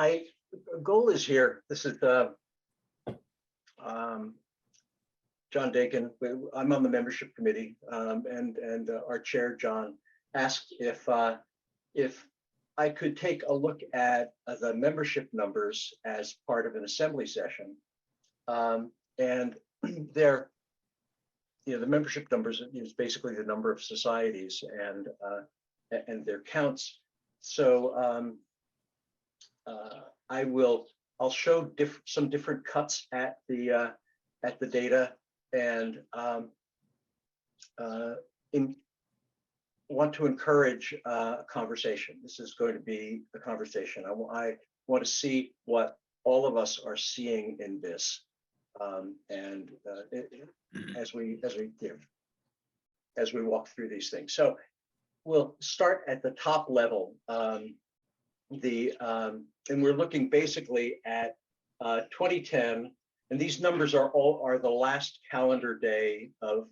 my goal is here. This is John Dakin. I'm on the membership committee, and our chair, John, asked if I could take a look at the membership numbers as part of an assembly session. And the membership numbers is basically the number of societies and their counts. So I'll show some different cuts at the data, and want to encourage a conversation. This is going to be a conversation. I want to see what all of us are seeing in this, as we walk through these things. So we'll start at the top level. And we're looking basically at 2010, and these numbers are the last calendar day of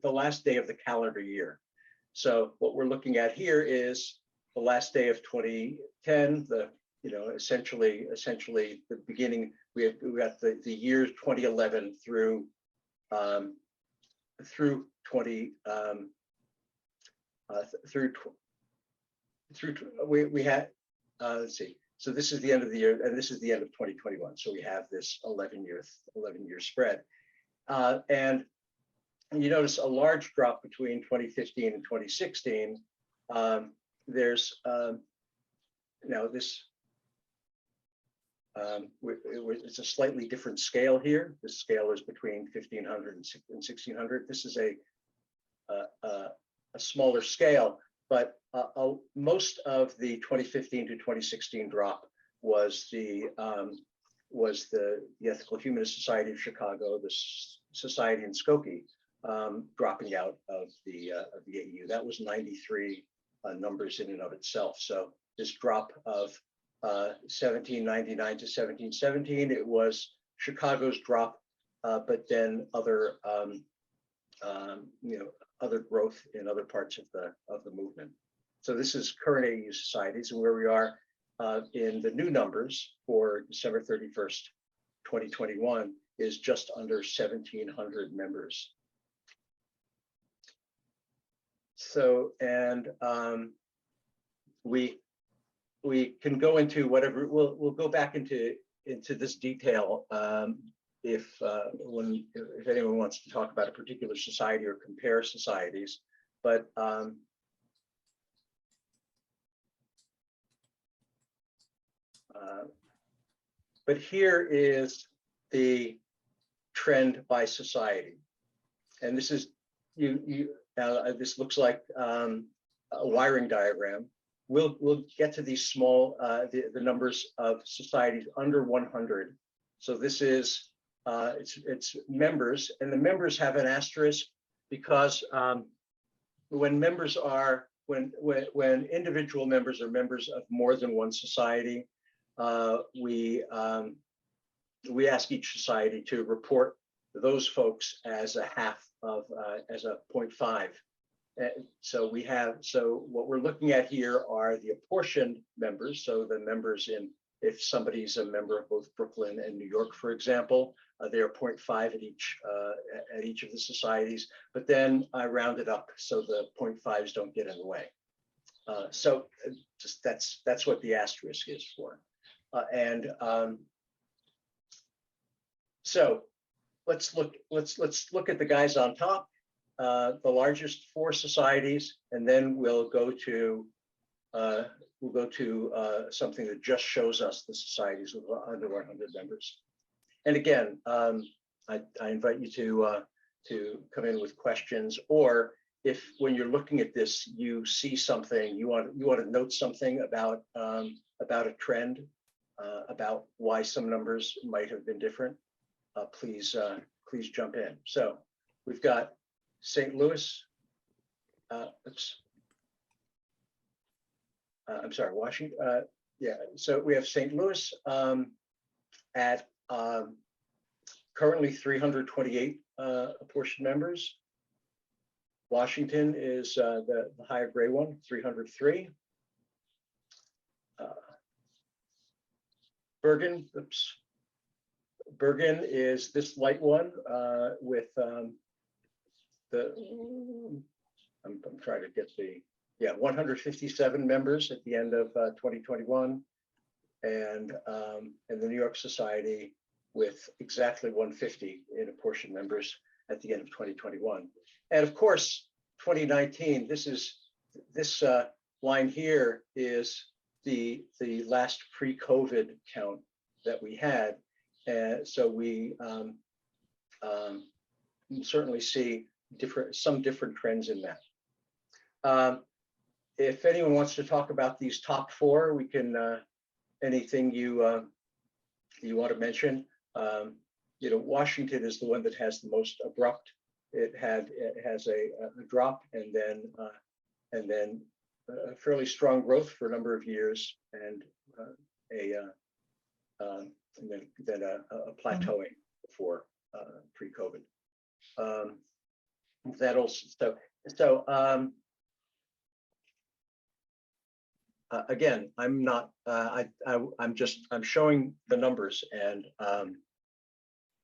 the last day of the calendar year. So what we're looking at here is the last day of 2010. Essentially the beginning. We got the years 2011 through 20 we had let's see. So this is the end of the year, and this is the end of 2021. So we have this 11-year spread, and you notice a large drop between 2015 and 2016. There's now this. It's a slightly different scale here. This scale is between 1500 and 1600. This is a smaller scale, but most of the 2015 to 2016 drop was the Ethical Humanist Society of Chicago, the Society in Skokie, dropping out of the AU. That was 93 numbers in and of itself. So this drop of 1799 to 1717, it was Chicago's drop, but then other other growth in other parts of the movement. So this is current AU societies, and where we are in the new numbers for December 31st, 2021 is just under 1,700 members. So, and we can go into whatever, we'll go back into this detail if anyone wants to talk about a particular society or compare societies, but here is the trend by society, and this is this looks like a wiring diagram. We'll get to these small the numbers of societies under 100. So this is it's members, and the members have an asterisk because when individual members are members of more than one society, we ask each society to report those folks as a half of as a 0.5. So what we're looking at here are the apportioned members. So the members if somebody's a member of both Brooklyn and New York, for example, they are 0.5 at each of the societies. But then I round it up so the 0.5s don't get in the way. So just that's what the asterisk is for. So let's look at the guys on top. The largest 4 societies, and then we'll go to something that just shows us the societies with under 100 members. And again, I invite you to come in with questions, or if when you're looking at this you see something you want to note something about a trend, about why some numbers might have been different, please jump in. So we've got St. Louis, I'm sorry, Washington. Yeah, so we have St. Louis at currently 328 apportioned members. Washington is the higher gray one, 303. Bergen, Bergen is this light one with the, I'm trying to get the, 157 members at the end of 2021, and the New York Society with exactly 150 in apportioned members at the end of 2021. And of course, 2019, this line here is the last pre-COVID count that we had. And so we certainly see some different trends in that. If anyone wants to talk about these top four, we can, anything you want to mention. Washington is the one that has the most abrupt. It has a drop and then a fairly strong growth for a number of years, and then a plateauing before pre-COVID. That also again, I'm not. I'm showing the numbers, and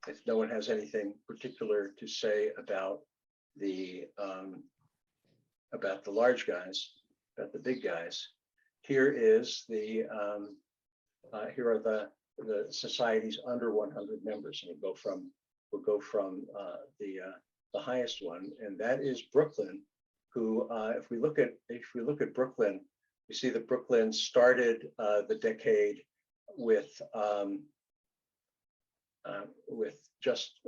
if no one has anything particular to say about the large guys, about the big guys, here is the here are the societies under 100 members, and we'll go from the highest one, and that is Brooklyn, who if we look at Brooklyn, you see that Brooklyn started the decade with just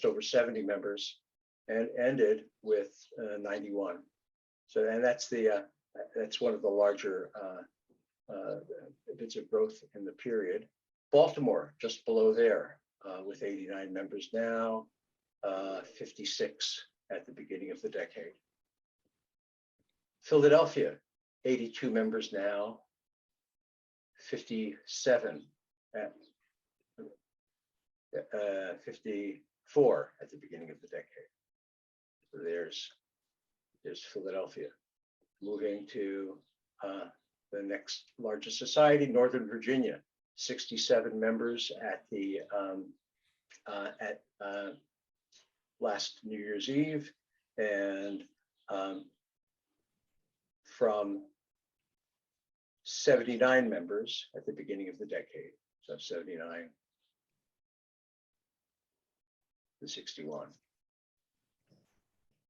over 70 members and ended with 91. So, and that's one of the larger bits of growth in the period. Baltimore, just below there, with 89 members now, 56 at the beginning of the decade. Philadelphia, 82 members now, 57 at 54 at the beginning of the decade. So there's Philadelphia. Moving to the next largest society, Northern Virginia, 67 members at the last New Year's Eve, and from 79 members at the beginning of the decade. So 79 to 61.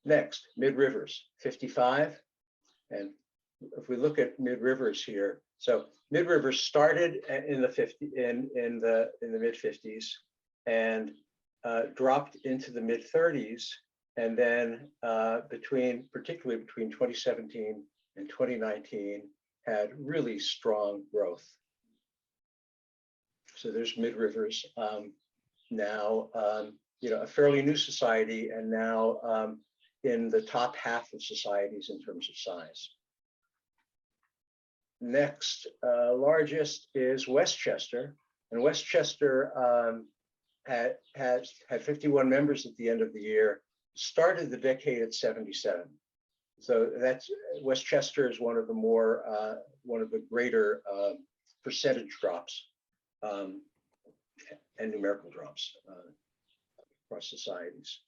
Next, Mid Rivers, 55. And if we look at Mid Rivers here, so Mid Rivers started in the mid 50s and dropped into the mid 30s, and then particularly between 2017 and 2019 had really strong growth. So there's Mid Rivers, now a fairly new society, and now in the top half of societies in terms of size. Next, largest is Westchester, and Westchester had 51 members at the end of the year, started the decade at 77. So that's Westchester is one of the greater percentage drops and numerical drops across societies.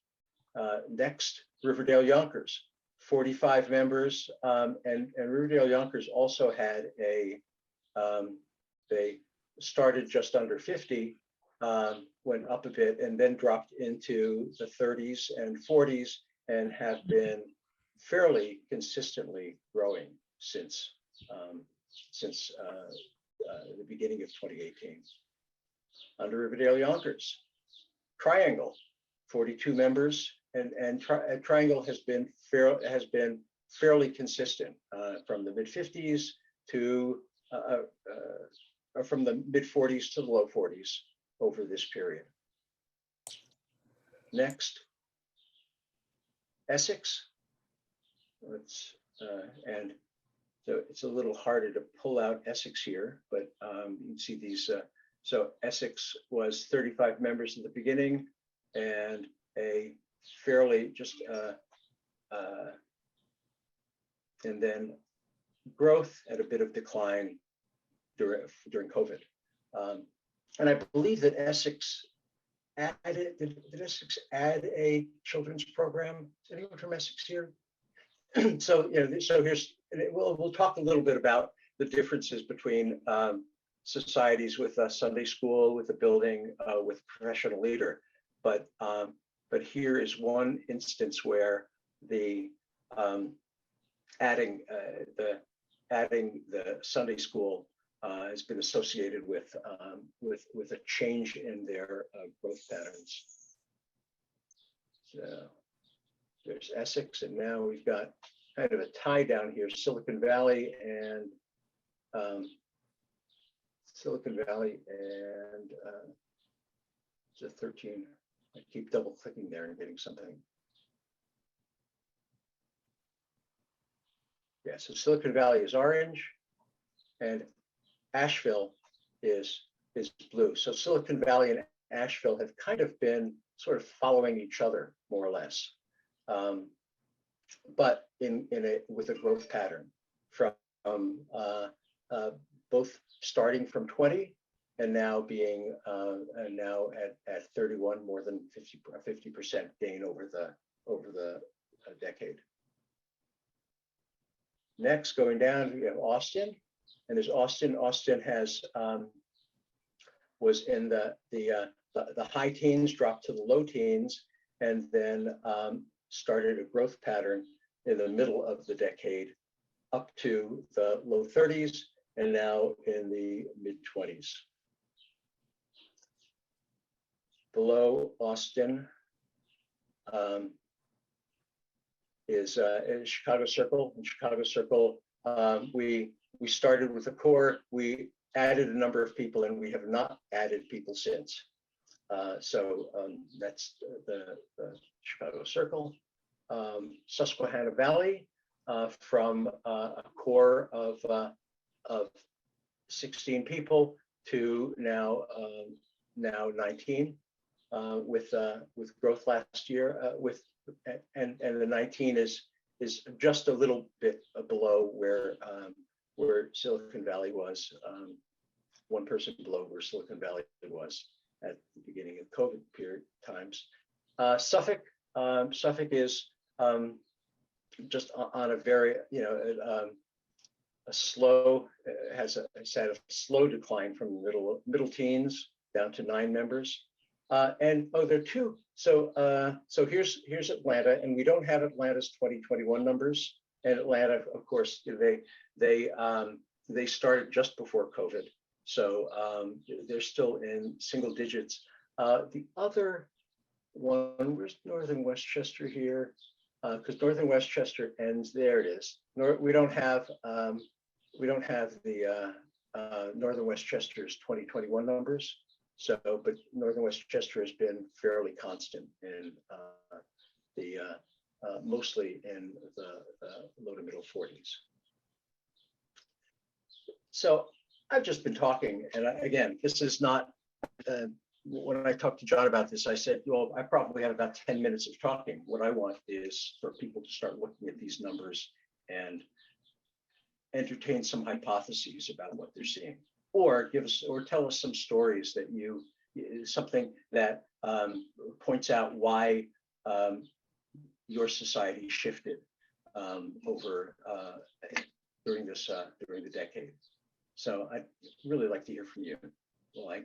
Next, Riverdale Yonkers, 45 members, and Riverdale Yonkers also had they started just under 50, went up a bit, and then dropped into the 30s and 40s, and have been fairly consistently growing since the beginning of 2018. Under Riverdale Yonkers, Triangle, 42 members, and Triangle has been fairly consistent from the mid 50s to from the mid 40s to the low 40s over this period. Next, Essex. And so it's a little harder to pull out Essex here, but you can see these. So Essex was 35 members in the beginning, and a fairly and then growth at a bit of decline during COVID. And I believe that Essex added, did Essex add a children's program? Is anyone from Essex here? So, so here's, we'll talk a little bit about the differences between societies with a Sunday school, with a building, with a professional leader. But here is one instance where the adding the Sunday school has been associated with a change in their growth patterns. So there's Essex, and now we've got kind of a tie down here, Silicon Valley and it's a 13. I keep double clicking there and getting something. Yeah, so Silicon Valley is orange and Asheville is blue. So Silicon Valley and Asheville have kind of been sort of following each other more or less, but with a growth pattern from both starting from 20 and now being now at 31, more than 50% gain over the decade. Next, going down, we have Austin, and there's Austin. Austin has was in the high teens, dropped to the low teens, and then started a growth pattern in the middle of the decade, up to the low 30s, and now in the mid 20s. Below Austin is Chicago Circle. In Chicago Circle, we started with a core. We added a number of people, and we have not added people since. So that's the Chicago Circle. Susquehanna Valley, from a core of 16 people to now 19, with growth last year, and the 19 is just a little bit below where Silicon Valley was, one person below where Silicon Valley was at the beginning of COVID period times. Suffolk is just on a very, a slow, has had a slow decline from the middle teens down to 9 members. And there are 2. So here's Atlanta, and we don't have Atlanta's 2021 numbers. And Atlanta, of course, they started just before COVID, so they're still in single digits. The other one, where's Northern Westchester here? Because Northern Westchester ends, there it is. We don't have the Northern Westchester's 2021 numbers. So, but Northern Westchester has been fairly constant in mostly in the low to middle 40s. So I've just been talking, and again, this is not, when I talked to John about this, I said, well, I probably have about 10 minutes of talking. What I want is for people to start looking at these numbers and entertain some hypotheses about what they're seeing, or tell us some stories that something that points out why your society shifted over during the decade. So I'd really like to hear from you. Well, I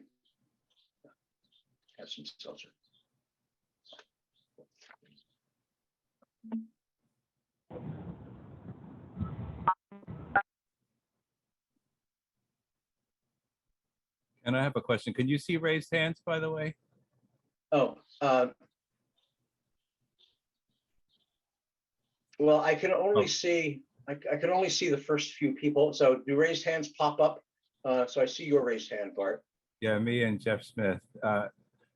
have some seltzer. And I have a question. Can you see raised hands, by the way? Oh, well, I can only see the first few people. So do raised hands pop up? So I see your raised hand, Bart. Yeah, me and Jeff Smith.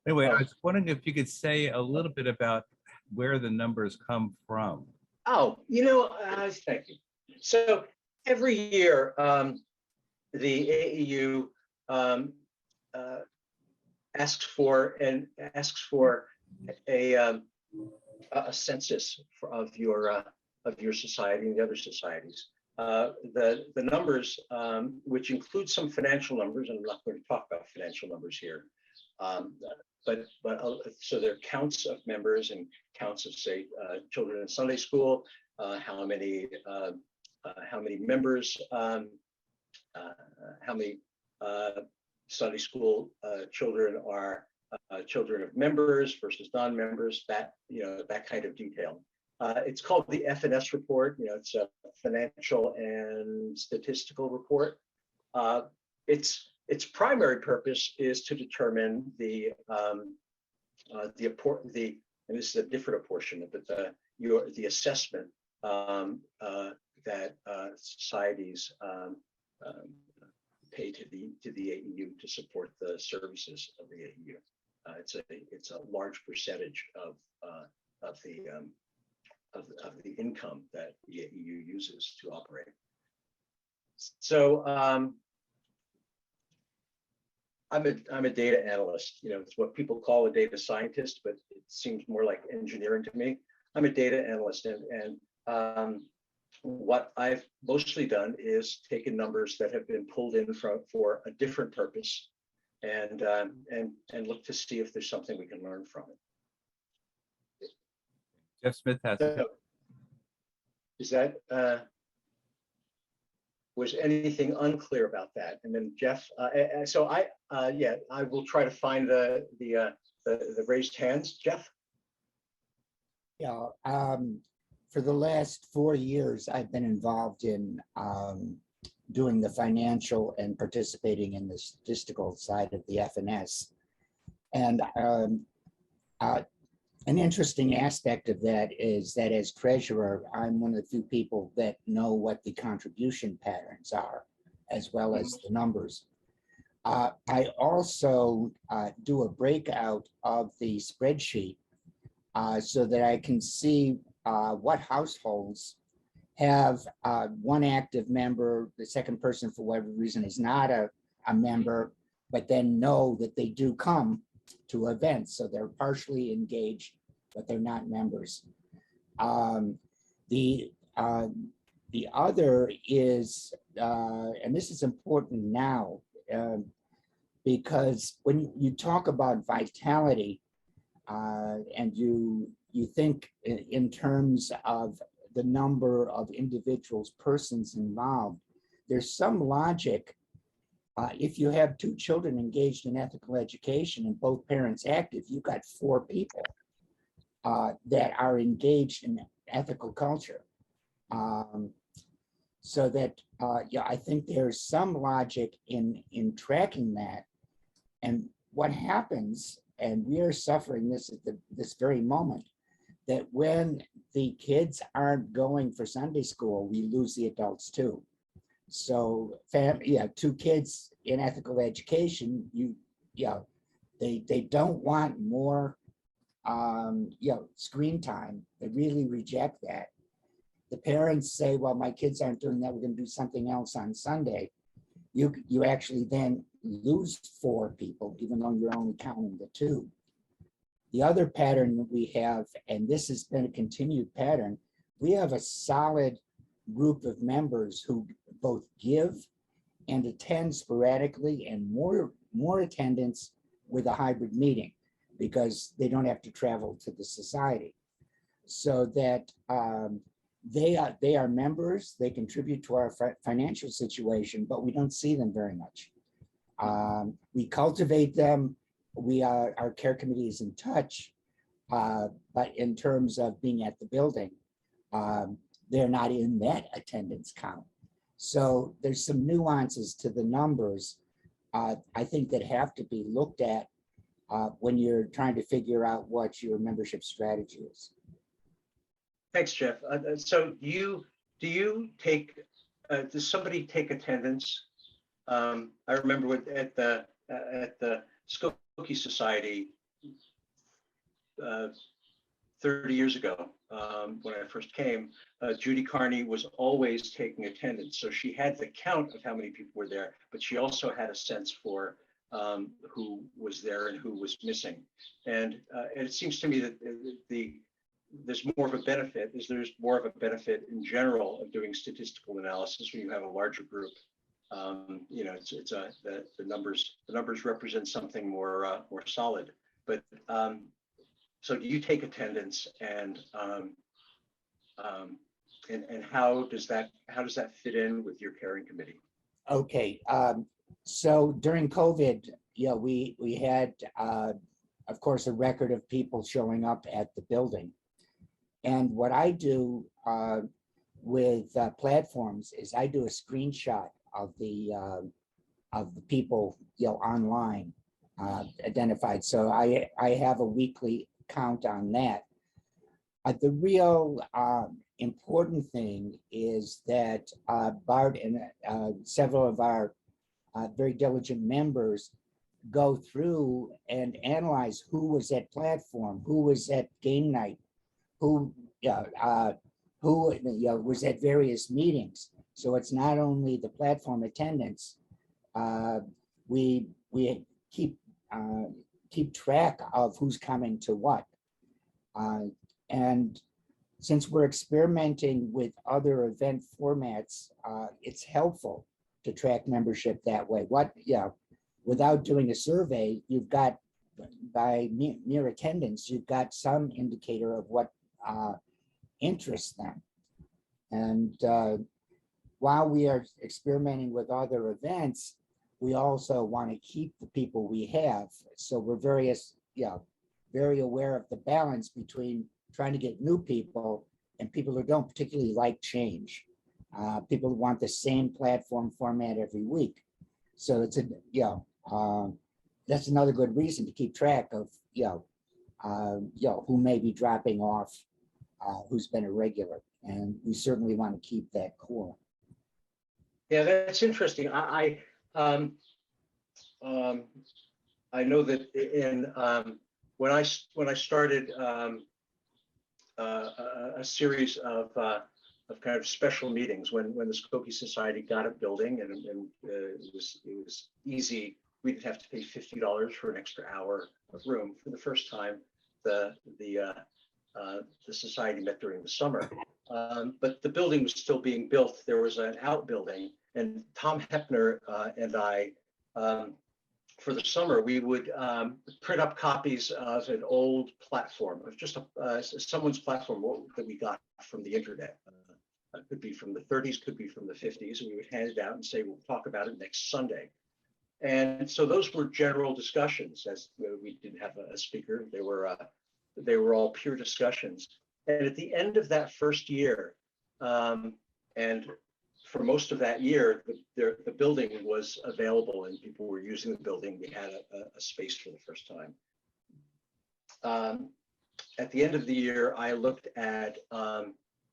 Anyway, I was wondering if you could say a little bit about where the numbers come from. Oh, thank you. So every year, the AEU asks for a census of your society and the other societies. the numbers, which include some financial numbers, and I'm not going to talk about financial numbers here, um, so there are counts of members and counts of, say, children in Sunday school, how many members, how many Sunday school children are children of members versus non-members, that, that kind of detail. It's called the F&S report. It's a financial and statistical report. Its primary purpose is to determine and this is a different apportionment, but the assessment that societies pay to the AEU to support the services of the AEU. It's a large percentage of the income that the AEU uses to operate. So I'm a data analyst. It's what people call a data scientist, but it seems more like engineering to me. I'm a data analyst, and what I've mostly done is taken numbers that have been pulled in for a different purpose, and look to see if there's something we can learn from it. Jeff Smith has. So, is that was anything unclear about that? And then Jeff, so I will try to find the raised hands. Jeff. Yeah, for the last 4 years, I've been involved in doing the financial and participating in the statistical side of the F&S. And an interesting aspect of that is that as treasurer, I'm one of the few people that know what the contribution patterns are, as well as the numbers. I also do a breakout of the spreadsheet so that I can see what households have one active member, the second person for whatever reason is not a member, but then know that they do come to events, so they're partially engaged, but they're not members. The other is, and this is important now, because when you talk about vitality, and you think in terms of the number of individuals, persons involved, there's some logic. If you have 2 children engaged in ethical education and both parents active, you've got 4 people that are engaged in ethical culture. So that, I think there's some logic in tracking that. And what happens, and we are suffering this at this very moment, that when the kids aren't going for Sunday school, we lose the adults too. So 2 kids in ethical education, they don't want more screen time. They really reject that. The parents say, well, my kids aren't doing that, we're going to do something else on Sunday. You actually then lose 4 people, even though you're only counting the 2. The other pattern that we have, and this has been a continued pattern, we have a solid group of members who both give and attend sporadically, and more attendance with a hybrid meeting, because they don't have to travel to the society. So that they are members, they contribute to our financial situation, but we don't see them very much. We cultivate them. Our care committee is in touch, but in terms of being at the building, they're not in that attendance count. So there's some nuances to the numbers, I think, that have to be looked at when you're trying to figure out what your membership strategy is. Thanks, Jeff. So do you take, does somebody take attendance? I remember at the Skokie Society 30 years ago, when I first came, Judy Carney was always taking attendance. So she had the count of how many people were there, but she also had a sense for who was there and who was missing. And it seems to me that there's more of a benefit is there's more of a benefit in general of doing statistical analysis when you have a larger group. The numbers represent something more solid. But so do you take attendance, and how does that fit in with your caring committee? Okay, so during COVID, yeah, we had, of course, a record of people showing up at the building. And what I do with platforms is I do a screenshot of the people, online identified. So I have a weekly count on that. The real important thing is that Bart and several of our very diligent members go through and analyze who was at platform, who was at game night, who was at various meetings. So it's not only the platform attendance. We keep track of who's coming to what. And since we're experimenting with other event formats, it's helpful to track membership that way. Without doing a survey, you've got, by mere attendance, you've got some indicator of what interests them. And while we are experimenting with other events, we also want to keep the people we have. So we're very aware of the balance between trying to get new people and people who don't particularly like change. People who want the same platform format every week. So it's that's another good reason to keep track of who may be dropping off, who's been a regular, and we certainly want to keep that core. Yeah, that's interesting. I know that when I started a series of kind of special meetings when the Skokie Society got a building, and it was easy. We didn't have to pay $50 for an extra hour of room. For the first time, the society met during the summer, but the building was still being built. There was an outbuilding, and Tom Hepner and I, for the summer, we would print up copies of an old platform, of just someone's platform that we got from the internet. It could be from the 30s, could be from the 50s, and we would hand it out and say, we'll talk about it next Sunday. And so those were general discussions, as we didn't have a speaker. They were all pure discussions. And at the end of that first year, and for most of that year, the building was available and people were using the building. We had a space for the first time. At the end of the year, I looked at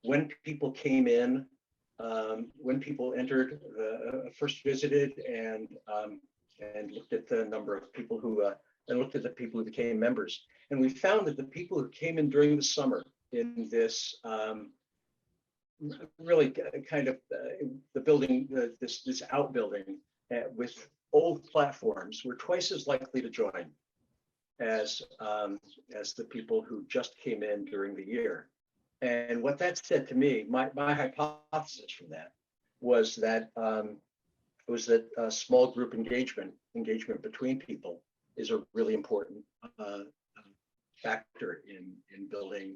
when people came in, when people entered, first visited, and looked at the number of people who, and looked at the people who became members. And we found that the people who came in during the summer in this really kind of the building, this outbuilding with old platforms were twice as likely to join as the people who just came in during the year. And what that said to me, my hypothesis from that was that small group engagement between people is a really important factor in building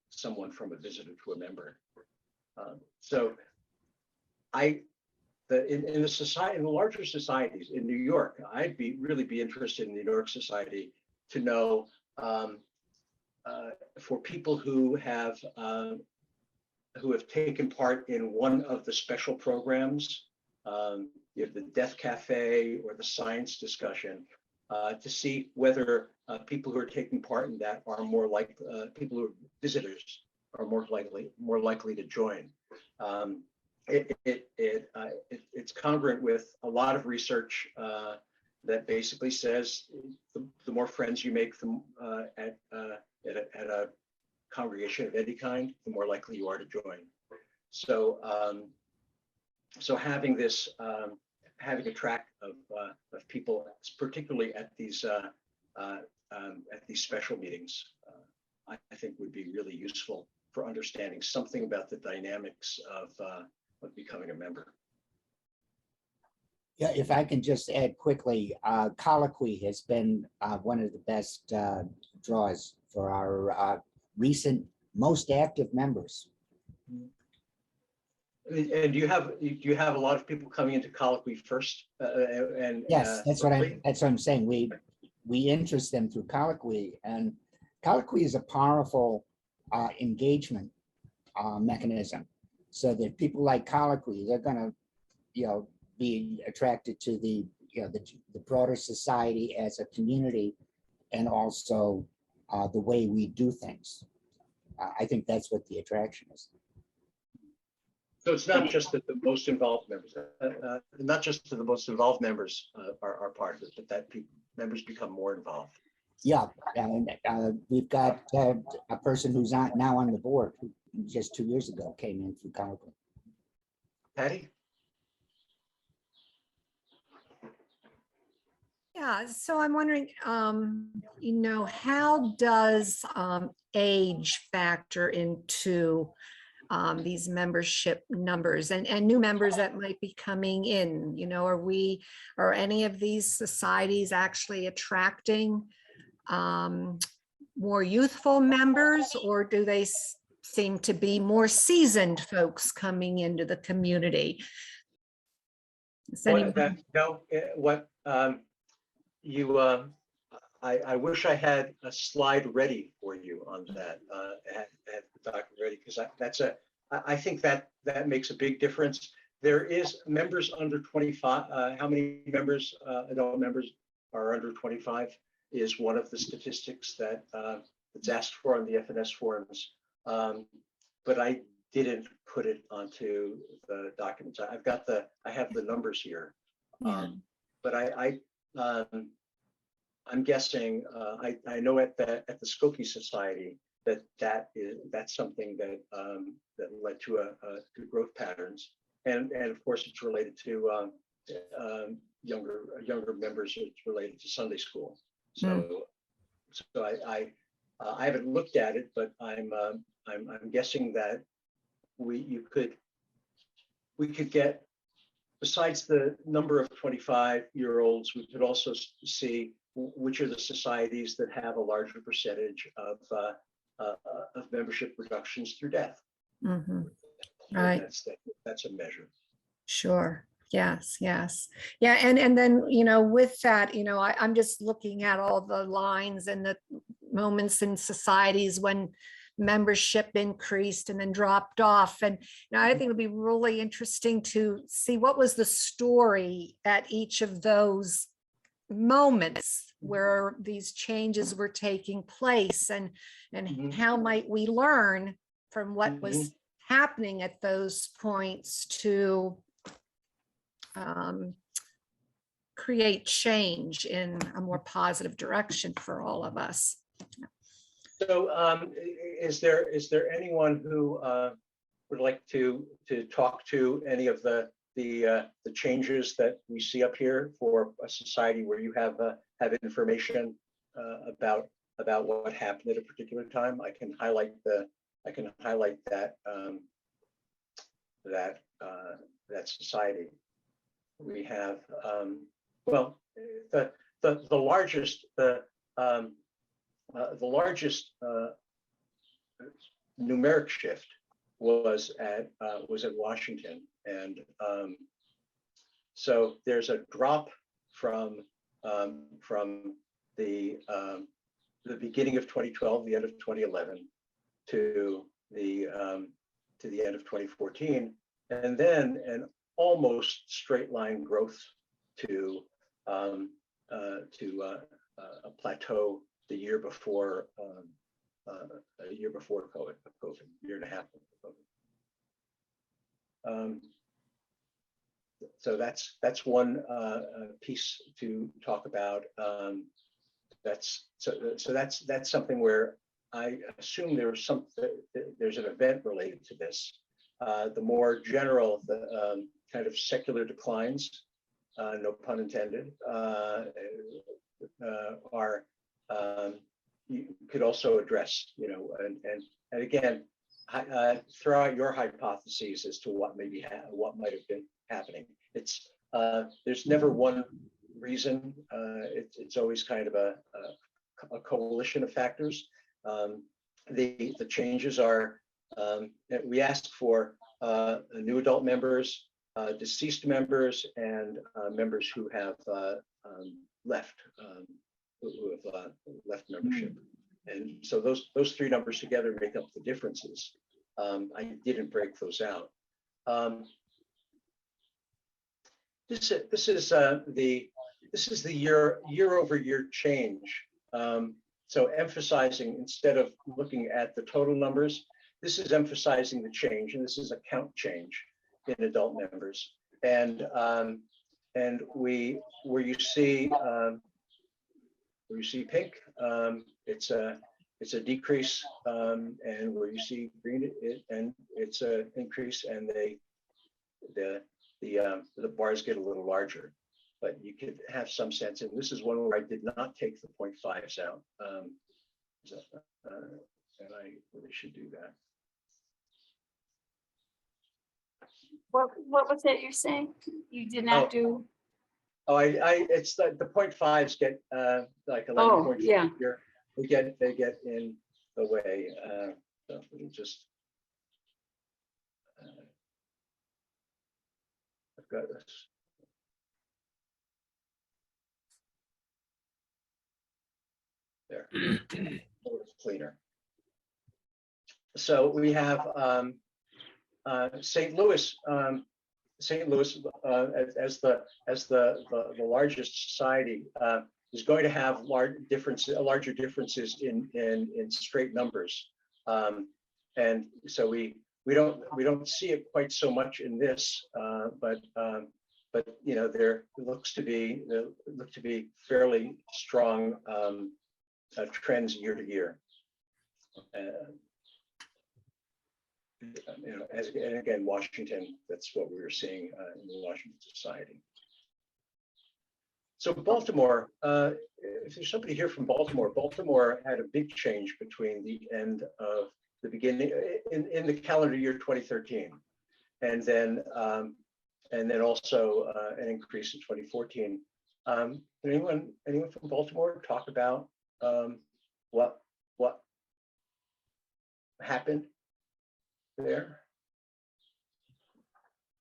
someone from a visitor to a member. So in the larger societies in New York, I'd really be interested in the New York Society to know for people who have taken part in one of the special programs, you have the Death Cafe or the science discussion, to see whether people who are taking part in that are more like people who are visitors are more likely to join. It's congruent with a lot of research that basically says the more friends you make at a congregation of any kind, the more likely you are to join. So having this, having a track of people, particularly at these special meetings, I think would be really useful for understanding something about the dynamics of becoming a member. Yeah, if I can just add quickly, colloquy has been one of the best draws for our recent most active members. And do you have a lot of people coming into colloquy first? Yes, that's what I'm saying. We interest them through colloquy, and colloquy is a powerful engagement mechanism. So that people like colloquy, they're going to, be attracted to the broader society as a community, and also the way we do things. I think that's what the attraction is. So it's not just that the most involved members, not just that the most involved members are part of it, but that members become more involved. Yeah, and we've got a person who's now on the board who just 2 years ago came in through colloquy. Patty? Yeah, so I'm wondering, how does age factor into these membership numbers and new members that might be coming in? Are any of these societies actually attracting more youthful members, or do they seem to be more seasoned folks coming into the community? I wish I had a slide ready for you on that, had the document ready, because I think that makes a big difference. There is members under 25. How many members, adult members, are under 25 is one of the statistics that that's asked for on the FNS forms. But I didn't put it onto the documents. I have the numbers here. But I'm guessing, I know at the Skokie Society that's something that led to growth patterns, and of course it's related to younger members. It's related to Sunday school. So I haven't looked at it, but I'm guessing that we could get, besides the number of 25-year-olds, we could also see which are the societies that have a larger percentage of membership reductions through death. Mm-hmm. Right. That's a measure. Sure. Yes. Yeah. And then, with that, I'm just looking at all the lines and the moments in societies when membership increased and then dropped off. And I think it would be really interesting to see what was the story at each of those moments where these changes were taking place, and how might we learn from what was happening at those points to create change in a more positive direction for all of us. So is there anyone who would like to talk to any of the changes that we see up here for a society where you have information about what happened at a particular time? I can highlight that that society. We have the largest numeric shift was at Washington, and so there's a drop from the beginning of 2012, the end of 2011, to the end of 2014, and then an almost straight line growth to a plateau the year before COVID, year and a half before COVID. So that's one piece to talk about. That's something where I assume there's an event related to this. The more general, the kind of secular declines, no pun intended, are you could also address, and again, throw out your hypotheses as to what what might have been happening. It's there's never one reason. It's always kind of a coalition of factors. The changes are we ask for new adult members, deceased members, and members who have left left membership. And so those three numbers together make up the differences. I didn't break those out. This is the year-over-year change. So emphasizing, instead of looking at the total numbers, this is emphasizing the change, and this is a count change in adult members. And where you see pink, it's a decrease, and where you see green, it's an increase, and the bars get a little larger. But you could have some sense, and this is one where I did not take the 0.5s out, and I really should do that. What was it you're saying? You did not do? Oh, it's the 0.5s get like 11 Oh, points yeah. here. They get in the way. So let me just. I've got this. There, it's cleaner. So we have St. Louis. St. Louis, as the largest society, is going to have larger differences in straight numbers, and so we don't see it quite so much in this, but there looks to be fairly strong trends year to year. And again, Washington, that's what we were seeing in the Washington Society. So Baltimore, if there's somebody here from Baltimore, Baltimore had a big change between the end of the beginning in the calendar year 2013, and then also an increase in 2014. Anyone from Baltimore talk about what happened there?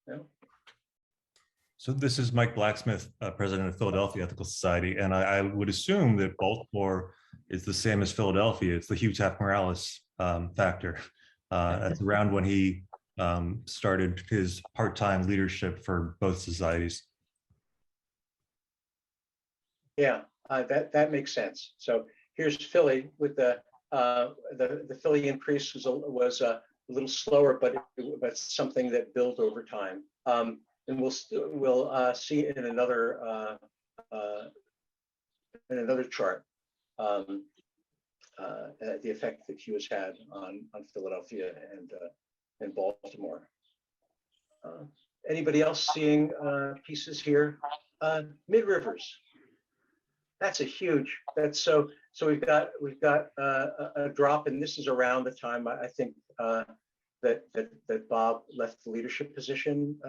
No. So this is Mike Blacksmith, president of Philadelphia Ethical Society, and I would assume that Baltimore is the same as Philadelphia. It's the Hugh Taft Morales factor. That's around when he started his part-time leadership for both societies. Yeah, that makes sense. So here's Philly with the Philly increase was a little slower, but something that built over time. And we'll see in another chart the effect that Hugh has had on Philadelphia and Baltimore. Anybody else seeing pieces here? Mid Rivers. That's a huge. That's so we've got a drop, and this is around the time I think that Bob left the leadership position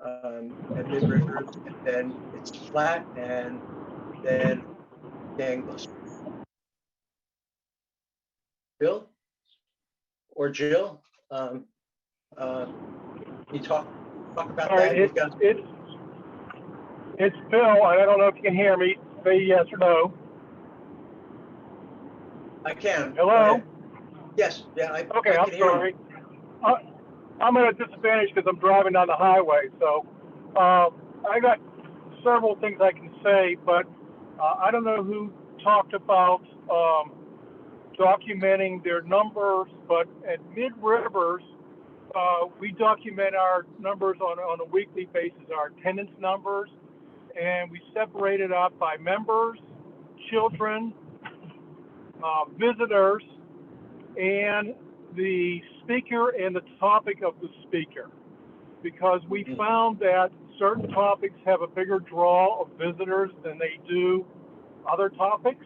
at Mid Rivers, and then it's flat, and then gangbusters. Bill or Jill, you talk about that. It's Phil, and I don't know if you can hear me. Say yes or no. I can. Hello? Yes. Yeah. Okay, I'm sorry. I'm at a disadvantage because I'm driving down the highway. So I got several things I can say, but I don't know who talked about documenting their numbers, but at Mid Rivers, we document our numbers on a weekly basis, our attendance numbers, and we separate it up by members, children, visitors, and the speaker and the topic of the speaker, because we found that certain topics have a bigger draw of visitors than they do other topics.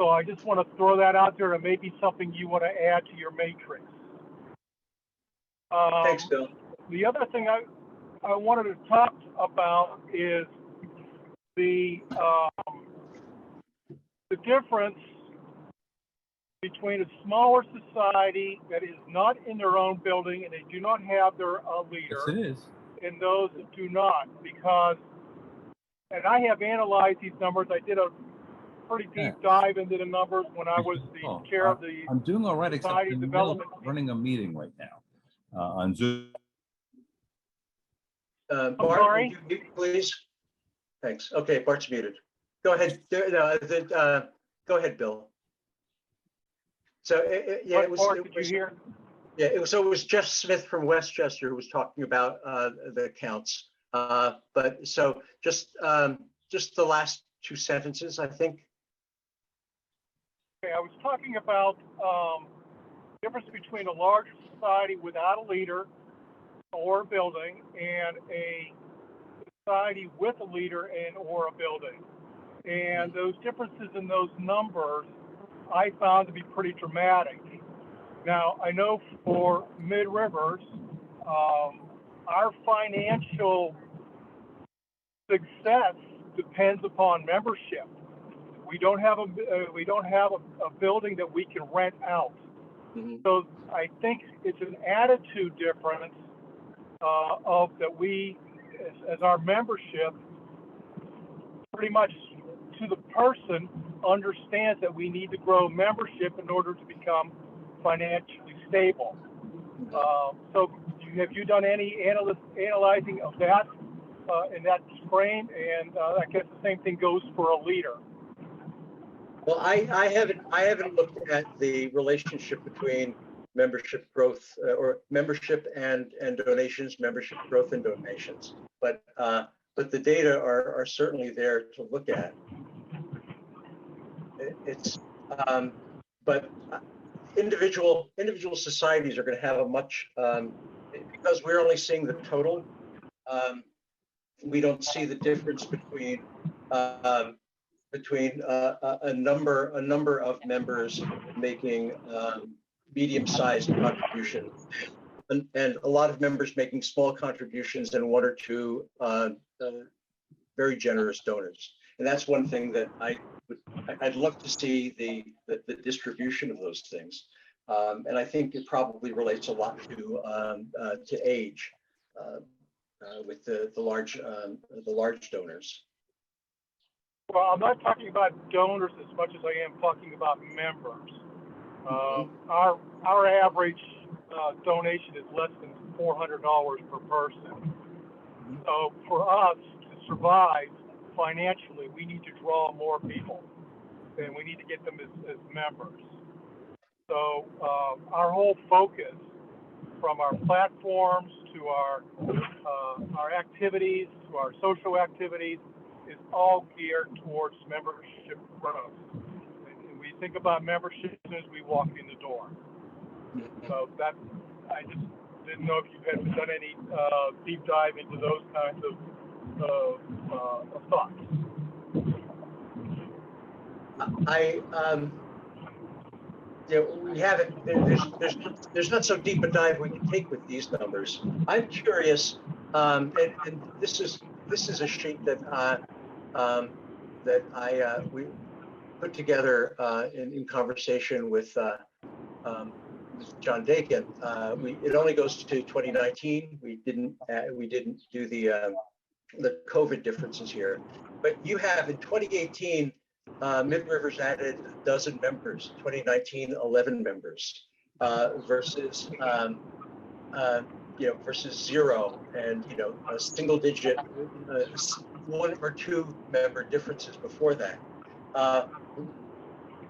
So I just want to throw that out there, and maybe something you want to add to your matrix. Thanks, Bill. The other thing I wanted to talk about is the difference between a smaller society that is not in their own building and they do not have their leader, Yes, it is. and those that do not, because, and I have analyzed these numbers. I did a pretty deep dive into the numbers when I was the chair of the I'm doing all right, except society in the middle of development. running a meeting right now on Zoom. Bart, sorry? would you mute, please? Thanks. Okay, Bart's muted. Go ahead. Go ahead, Bill. So yeah, What part did you hear? Yeah, so it was Jeff Smith from Westchester who was talking about the counts. But so just the last two sentences, I think. Okay, I was talking about difference between a large society without a leader or a building and a society with a leader and or a building. And those differences in those numbers I found to be pretty dramatic. Now, I know for Mid-Rivers, our financial success depends upon membership. We don't have a building that we can rent out. Mm-hmm. So I think it's an attitude difference of that we, as our membership, pretty much to the person understands that we need to grow membership in order to become financially stable. So have you done any analyzing of that in that frame? And I guess the same thing goes for a leader. Well, I haven't looked at the relationship between membership growth or membership and donations, membership growth and donations, but the data are certainly there to look at. It's but individual societies are going to have a much because we're only seeing the total. We don't see the difference between a number of members making medium-sized contributions and a lot of members making small contributions and one or two very generous donors. And that's one thing that I'd love to see the distribution of those things. And I think it probably relates a lot to age with the large donors. Well, I'm not talking about donors as much as I am talking about members. Our average donation is less than $400 per person. So for us to survive financially, we need to draw more people, and we need to get them as members. So our whole focus, from our platforms to our activities to our social activities, is all geared towards membership growth. And we think about membership as soon as we walk in the door. So that, I just didn't know if you had done any deep dive into those kinds of thoughts. We haven't. There's not so deep a dive we can take with these numbers. I'm curious, and this is a sheet that we put together in conversation with John Dakin. It only goes to 2019. We didn't do the COVID differences here, but you have in 2018. Mid-Rivers added 12 members, 2019, 11 members, versus zero and a single digit, one or two member differences before that.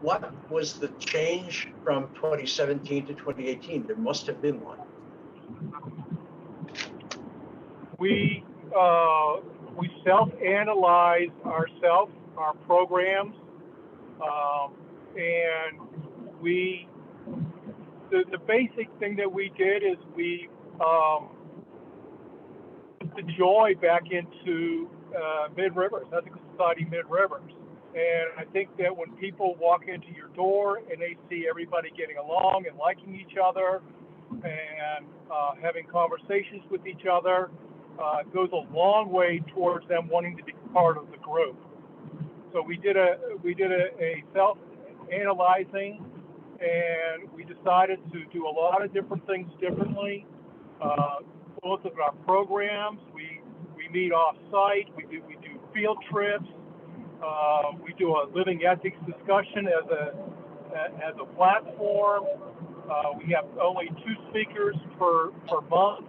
What was the change from 2017 to 2018? There must have been one. We self-analyze ourselves, our programs, and the basic thing that we did is we put the joy back into Mid-Rivers, Ethical Society Mid-Rivers. And I think that when people walk into your door and they see everybody getting along and liking each other and having conversations with each other, it goes a long way towards them wanting to be part of the group. So we did a self-analyzing, and we decided to do a lot of different things differently. Both of our programs, we meet off-site, we do field trips, we do a living ethics discussion as a platform. We have only 2 speakers per month.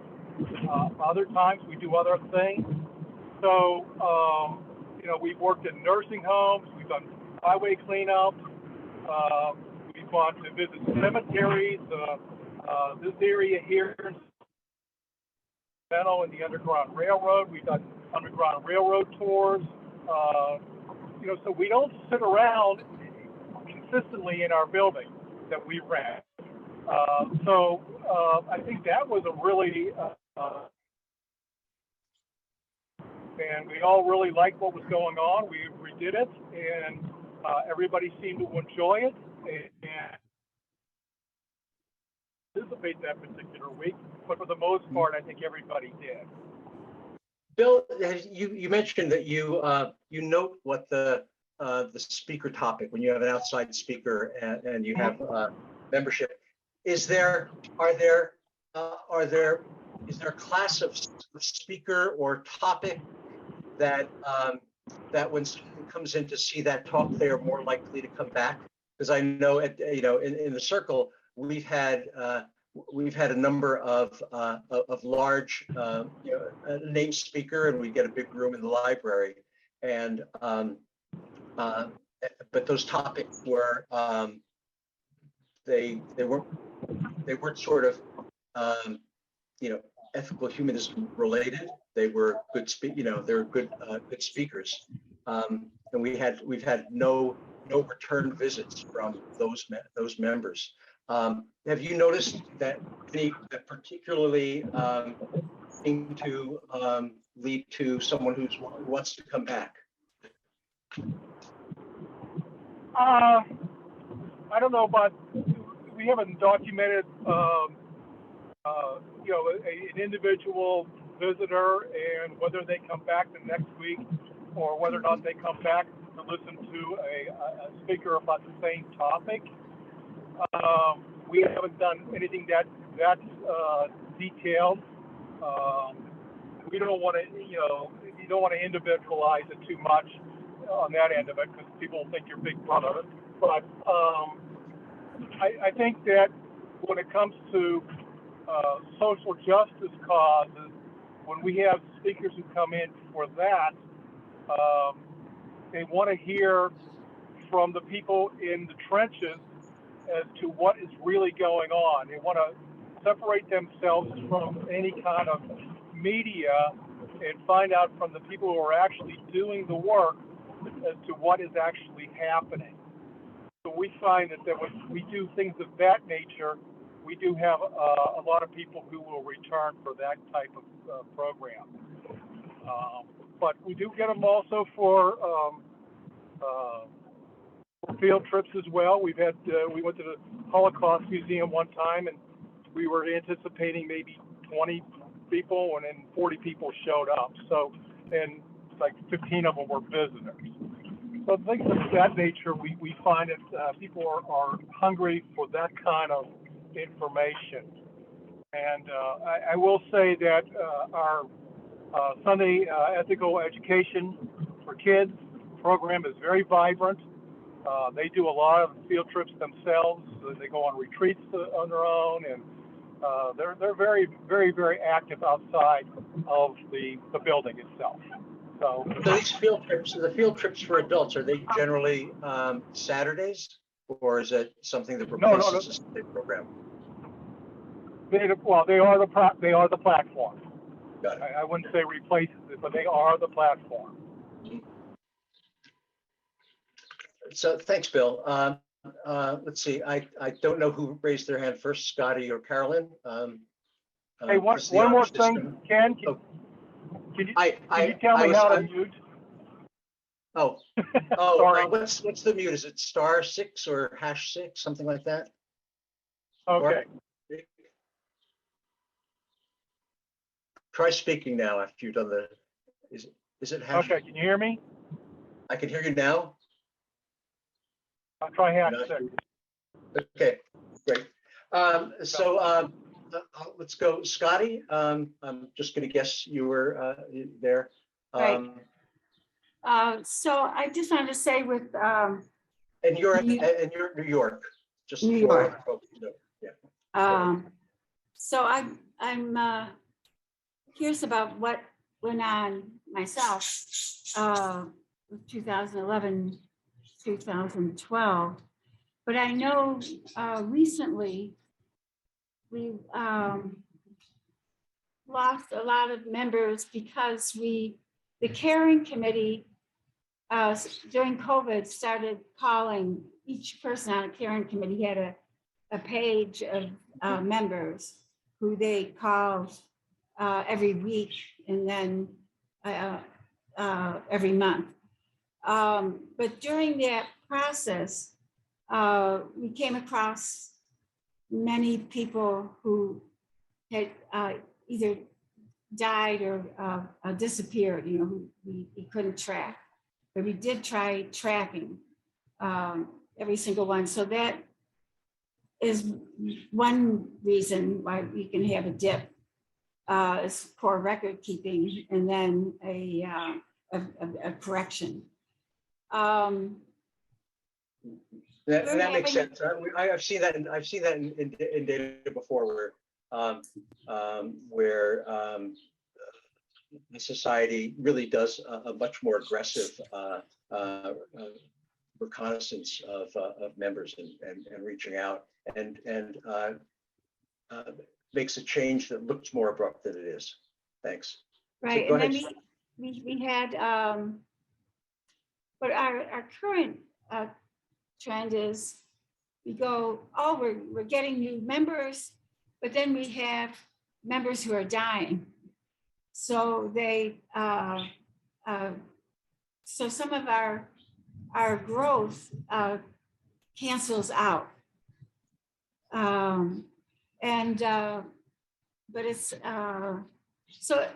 Other times we do other things. So, we've worked in nursing homes, we've done highway cleanup, we've gone to visit cemeteries, this area here in the Underground Railroad, we've done Underground Railroad tours. So we don't sit around consistently in our building that we rent. I think that was a really, and we all really liked what was going on. We did it, and everybody seemed to enjoy it and participate that particular week. But for the most part, I think everybody did. Bill, you mentioned that you note what the speaker topic when you have an outside speaker and you have membership. Is there a class of speaker or topic that when someone comes in to see that talk, they are more likely to come back? Because I know in the circle we've had a number of large named speaker, and we get a big room in the library, and but those topics were they weren't sort of ethical humanism related. They were good they were good speakers, and we've had no return visits from those members. Have you noticed that any that particularly seem to lead to someone who wants to come back? I don't know, but we haven't documented, an individual visitor and whether they come back the next week or whether or not they come back to listen to a speaker about the same topic. We haven't done anything that's detailed. We don't want to, you don't want to individualize it too much on that end of it because people think you're big brother. But I think that when it comes to social justice causes, when we have speakers who come in for that, they want to hear from the people in the trenches as to what is really going on. They want to separate themselves from any kind of media and find out from the people who are actually doing the work as to what is actually happening. So we find that when we do things of that nature, we do have a lot of people who will return for that type of program. But we do get them also for field trips as well. We went to the Holocaust Museum one time, and we were anticipating maybe 20 people, and then 40 people showed up. So, and like 15 of them were visitors. So things of that nature, we find that people are hungry for that kind of information. And I will say that our Sunday ethical education for kids program is very vibrant. They do a lot of field trips themselves. They go on retreats on their own, and they're very, very, very active outside of the building itself. So these field trips, the field trips for adults, are they generally Saturdays, or is it something that replaces the Sunday program? They are the platform. Got it. I wouldn't say replaces it, but they are the platform. So thanks, Bill. Let's see. I don't know who raised their hand first, Scotty or Carolyn. Hey, one more thing, Ken. Can you tell me how to mute? Oh, Sorry. what's the mute? Is it *6 or #6, something like that? Okay. Try speaking now after you've done the, is it hash? Okay, can you hear me? I can hear you now. I'll try No. #6. Okay, great. Let's go, Scotty. I'm just going to guess you were there. Right. So I just wanted to say with, And you're New- New York. Just New for York. folks to know. Yeah. so I'm curious about what went on myself, 2011, 2012. But I know recently we lost a lot of members because the caring committee during COVID started calling, each person on a caring committee had a page of members who they called every week and then every month. But during that process, we came across many people who had either died or disappeared, who we couldn't track. But we did try tracking every single one. So that is one reason why we can have a dip, is poor record keeping, and then a correction. That makes sense. I've seen that. I've seen that in data before, where the society really does a much more aggressive reconnaissance of members and reaching out and makes a change that looks more abrupt than it is. Thanks. Right, So and go then ahead. we had, but our current trend is we go, oh, we're getting new members, but then we have members who are dying. So so some of our growth cancels out. But it's,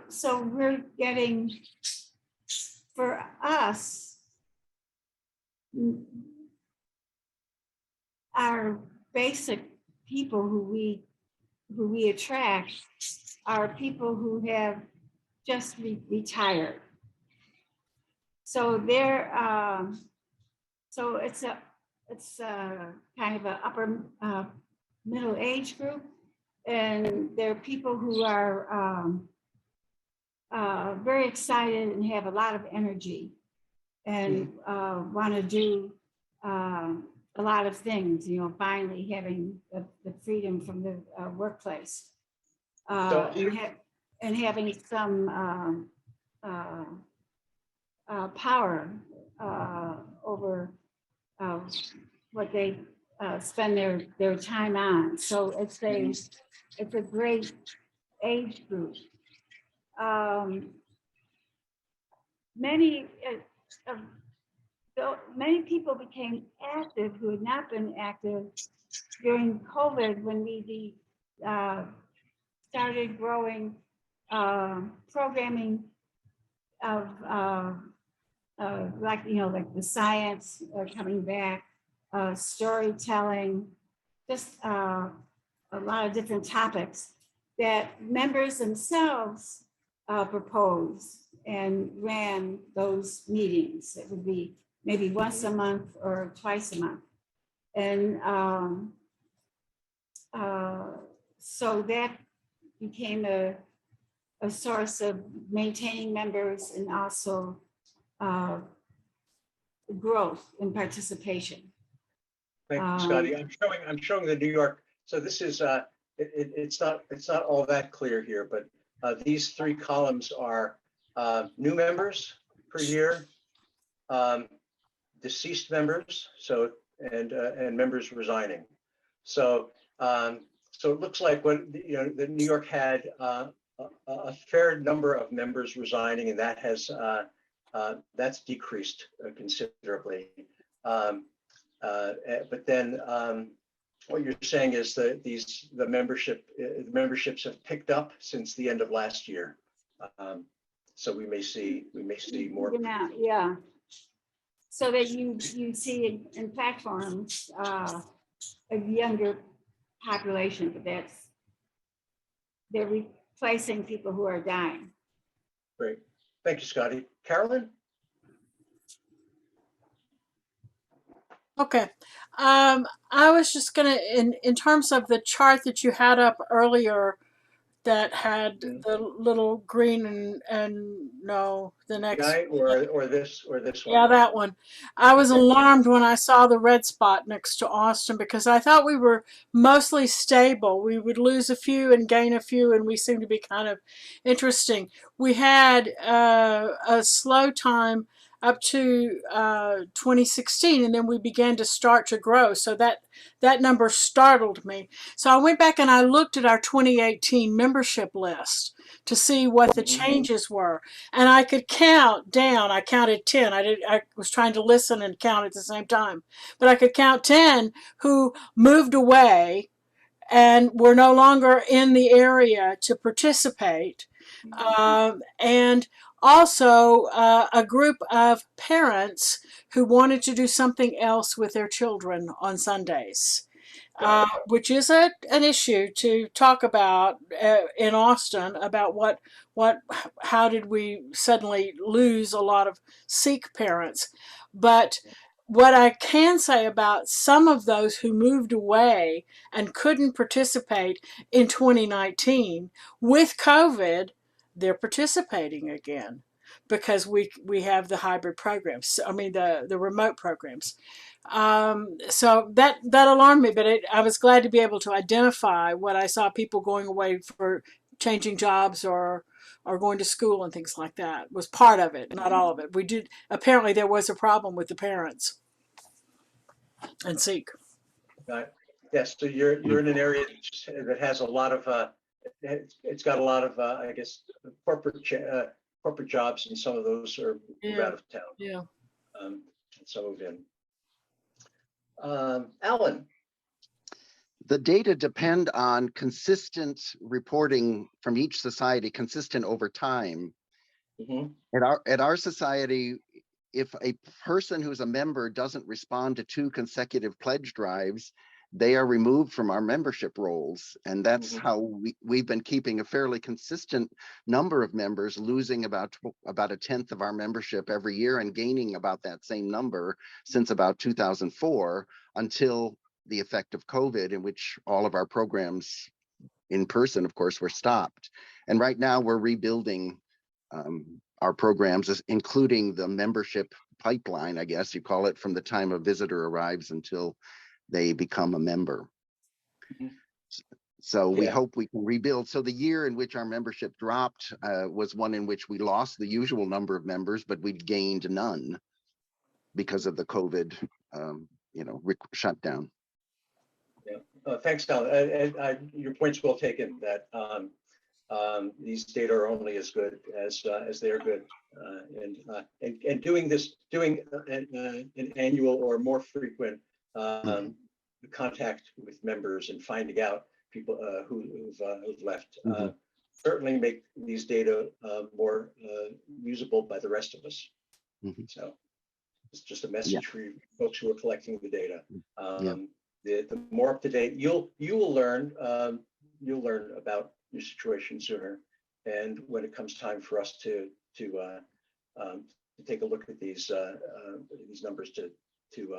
so we're getting, for us, our basic people who we attract are people who have just retired. So they're so it's a kind of an upper middle age group, and they're people who are very excited and have a lot of energy and want to do a lot of things, finally having the freedom from the workplace, and having some power over what they spend their time on. So it's a great age group. Many people became active who had not been active during COVID when we started growing programming of like the science coming back, storytelling, just a lot of different topics that members themselves proposed and ran those meetings. It would be maybe once a month or twice a month. And so that became a source of maintaining members and also growth and participation. Thank you, Scotty. I'm showing the New York. So this is it's not all that clear here, but these three columns are new members per year, deceased members, and members resigning. So so it looks like that New York had a fair number of members resigning, and that has That's decreased considerably. But then what you're saying is that the memberships have picked up since the end of last year. So we may see more. Yeah. So that you see in platforms a younger population, but they're replacing people who are dying. Great. Thank you, Scotty. Carolyn? Okay. I was just gonna, in terms of the chart that you had up earlier that had the little green and no, the next. Guy or this one? Yeah, that one. I was Okay. alarmed when I saw the red spot next to Austin because I thought we were mostly stable. We would lose a few and gain a few, and we seemed to be kind of interesting. We had a slow time up to 2016, and then we began to start to grow. So that number startled me. So I went back and I looked at our 2018 membership list to see what the changes were. And I could count down. I counted 10. I was trying to listen and count at the same time. But I could count 10 who moved away and were no longer in the area to participate. And also a group of parents who wanted to do something else with their children on Sundays. Which is an issue to talk about in Austin about how did we suddenly lose a lot of Sikh parents. But what I can say about some of those who moved away and couldn't participate in 2019 with COVID, they're participating again because we have the hybrid programs. I mean the remote programs. So that alarmed me, but I was glad to be able to identify what I saw people going away for changing jobs or going to school and things like that was part of it, not all of it. We did, apparently there was a problem with the parents and Sikh. Yes, so you're in an area that has a lot of it's got a lot of I guess corporate jobs, and some of those are out of town. Yeah. And some move in. Alan. The data depend on consistent reporting from each society, consistent over time. At our society, if a person who's a member doesn't respond to 2 consecutive pledge drives, they are removed from our membership rolls. And that's how we've been keeping a fairly consistent number of members, losing about a tenth of our membership every year and gaining about that same number since about 2004, until the effect of COVID, in which all of our programs in person, of course, were stopped. And right now we're rebuilding our programs, including the membership pipeline, I guess you call it, from the time a visitor arrives until they become a member. So we hope we can rebuild. So the year in which our membership dropped was one in which we lost the usual number of members, but we gained none because of the COVID, shutdown. Yeah, thanks, Alan. Your point's well taken. That these data are only as good as they are good, and doing an annual or more frequent contact with members and finding out people who've left certainly make these data more usable by the rest of us. So it's just a message for you folks who are collecting the data. The more up to date you will learn, you'll learn about your situation sooner. And when it comes time for us to take a look at these numbers to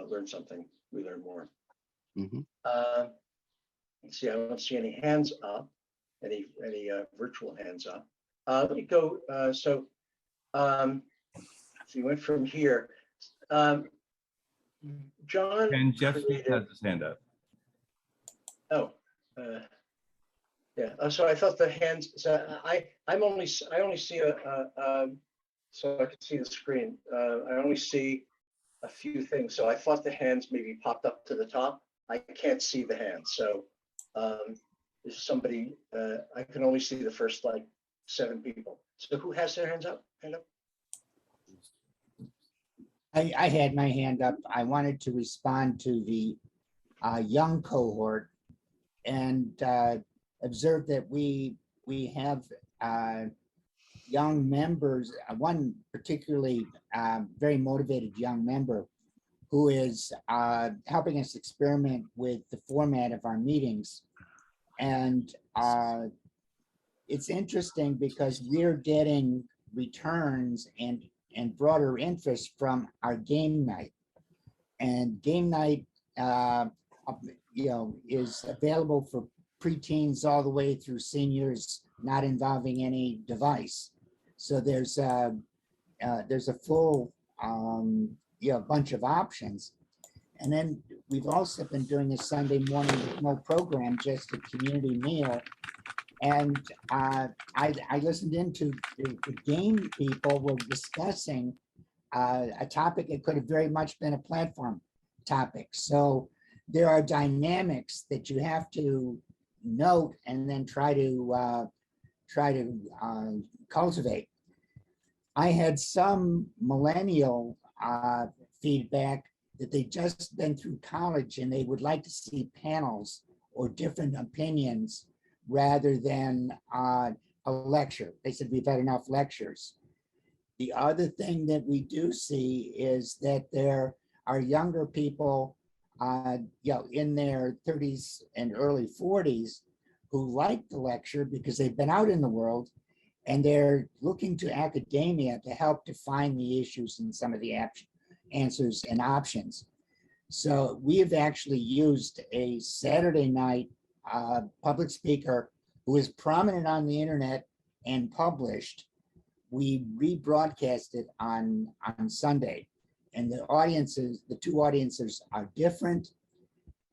learn something, we learn more. Let's see, I don't see any hands up, any virtual hands up. Let me go. So we went from here. John and Jeff Smith has his hand up. Oh, yeah. So I thought the hands. So I only see so I can see the screen. I only see a few things. So I thought the hands maybe popped up to the top. I can't see the hands. So there's somebody. I can only see the first 7 people. So who has their hands up? Hand up. I had my hand up. I wanted to respond to the young cohort and observe that we have young members, one particularly very motivated young member who is helping us experiment with the format of our meetings. And it's interesting because we're getting returns and broader interest from our game night. And game night, is available for preteens all the way through seniors, not involving any device. So there's a full bunch of options. And then we've also been doing a Sunday morning with no program, just a community meal. And I listened into the game people were discussing a topic that could have very much been a platform topic. So there are dynamics that you have to note and then try to cultivate. I had some millennial feedback that they'd just been through college and they would like to see panels or different opinions rather than a lecture. They said, we've had enough lectures. The other thing that we do see is that there are younger people, in their 30s and early 40s who like the lecture because they've been out in the world and they're looking to academia to help define the issues and some of the answers and options. So we have actually used a Saturday night public speaker who is prominent on the internet and published. We rebroadcast it on Sunday, and the two audiences are different.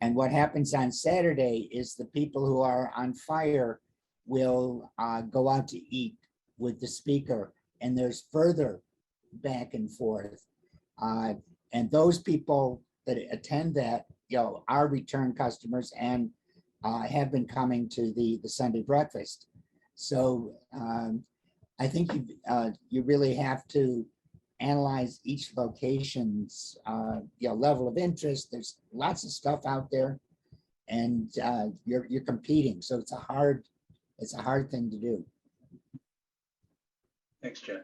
And what happens on Saturday is the people who are on fire will go out to eat with the speaker, and there's further back and forth. And those people that attend that, are return customers and have been coming to the Sunday breakfast. So I think you really have to analyze each location's level of interest. There's lots of stuff out there, and you're competing. So it's a hard thing to do. Thanks, Jen.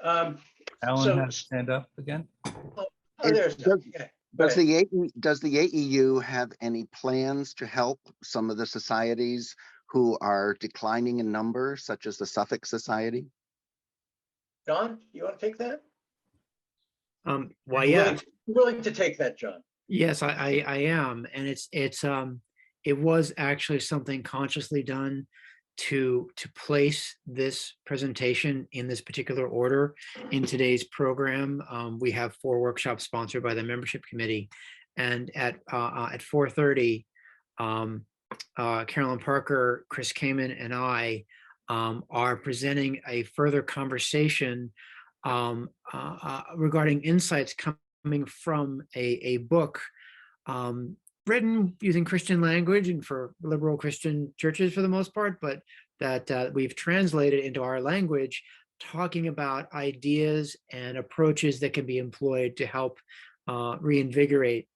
Alan has his hand up again. There's Does the AEU have any plans to help some of the societies who are declining in number, such as the Suffolk Society? John, you want to take that? Well, yeah. Willing to take that, John? Yes, I am, and it was actually something consciously done to place this presentation in this particular order in today's program. We have 4 workshops sponsored by the membership committee, and at 4:30, Carolyn Parker, Chris Kamen, and I are presenting a further conversation regarding insights coming from a book written using Christian language and for liberal Christian churches for the most part, but that we've translated into our language, talking about ideas and approaches that can be employed to help reinvigorate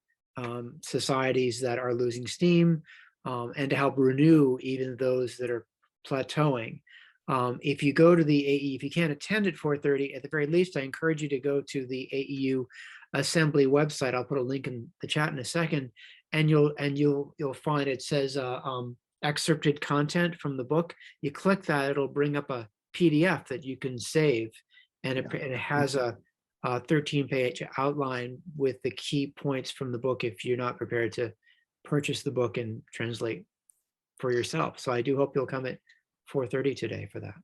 societies that are losing steam, and to help renew even those that are plateauing. If you go to the AE, if you can't attend at 4:30, at the very least, I encourage you to go to the AEU Assembly website. I'll put a link in the chat in a second, and you'll find it says excerpted content from the book. You click that, it'll bring up a PDF that you can save, and it has a 13-page outline with the key points from the book if you're not prepared to purchase the book and translate for yourself. So I do hope you'll come at 4:30 today for that.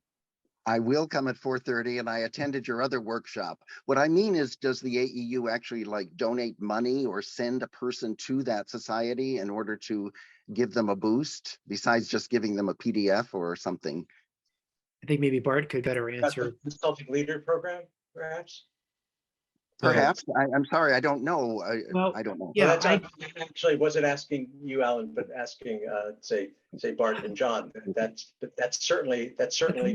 I will come at 4:30, and I attended your other workshop. What I mean is, does the AEU actually donate money or send a person to that society in order to give them a boost, besides just giving them a PDF or something? I think maybe Bart could better answer. The Consulting Leader Program, perhaps? Perhaps. I'm sorry, I don't know. I don't know. Yeah, I actually wasn't asking you, Alan, but asking, say Bart and John. That's certainly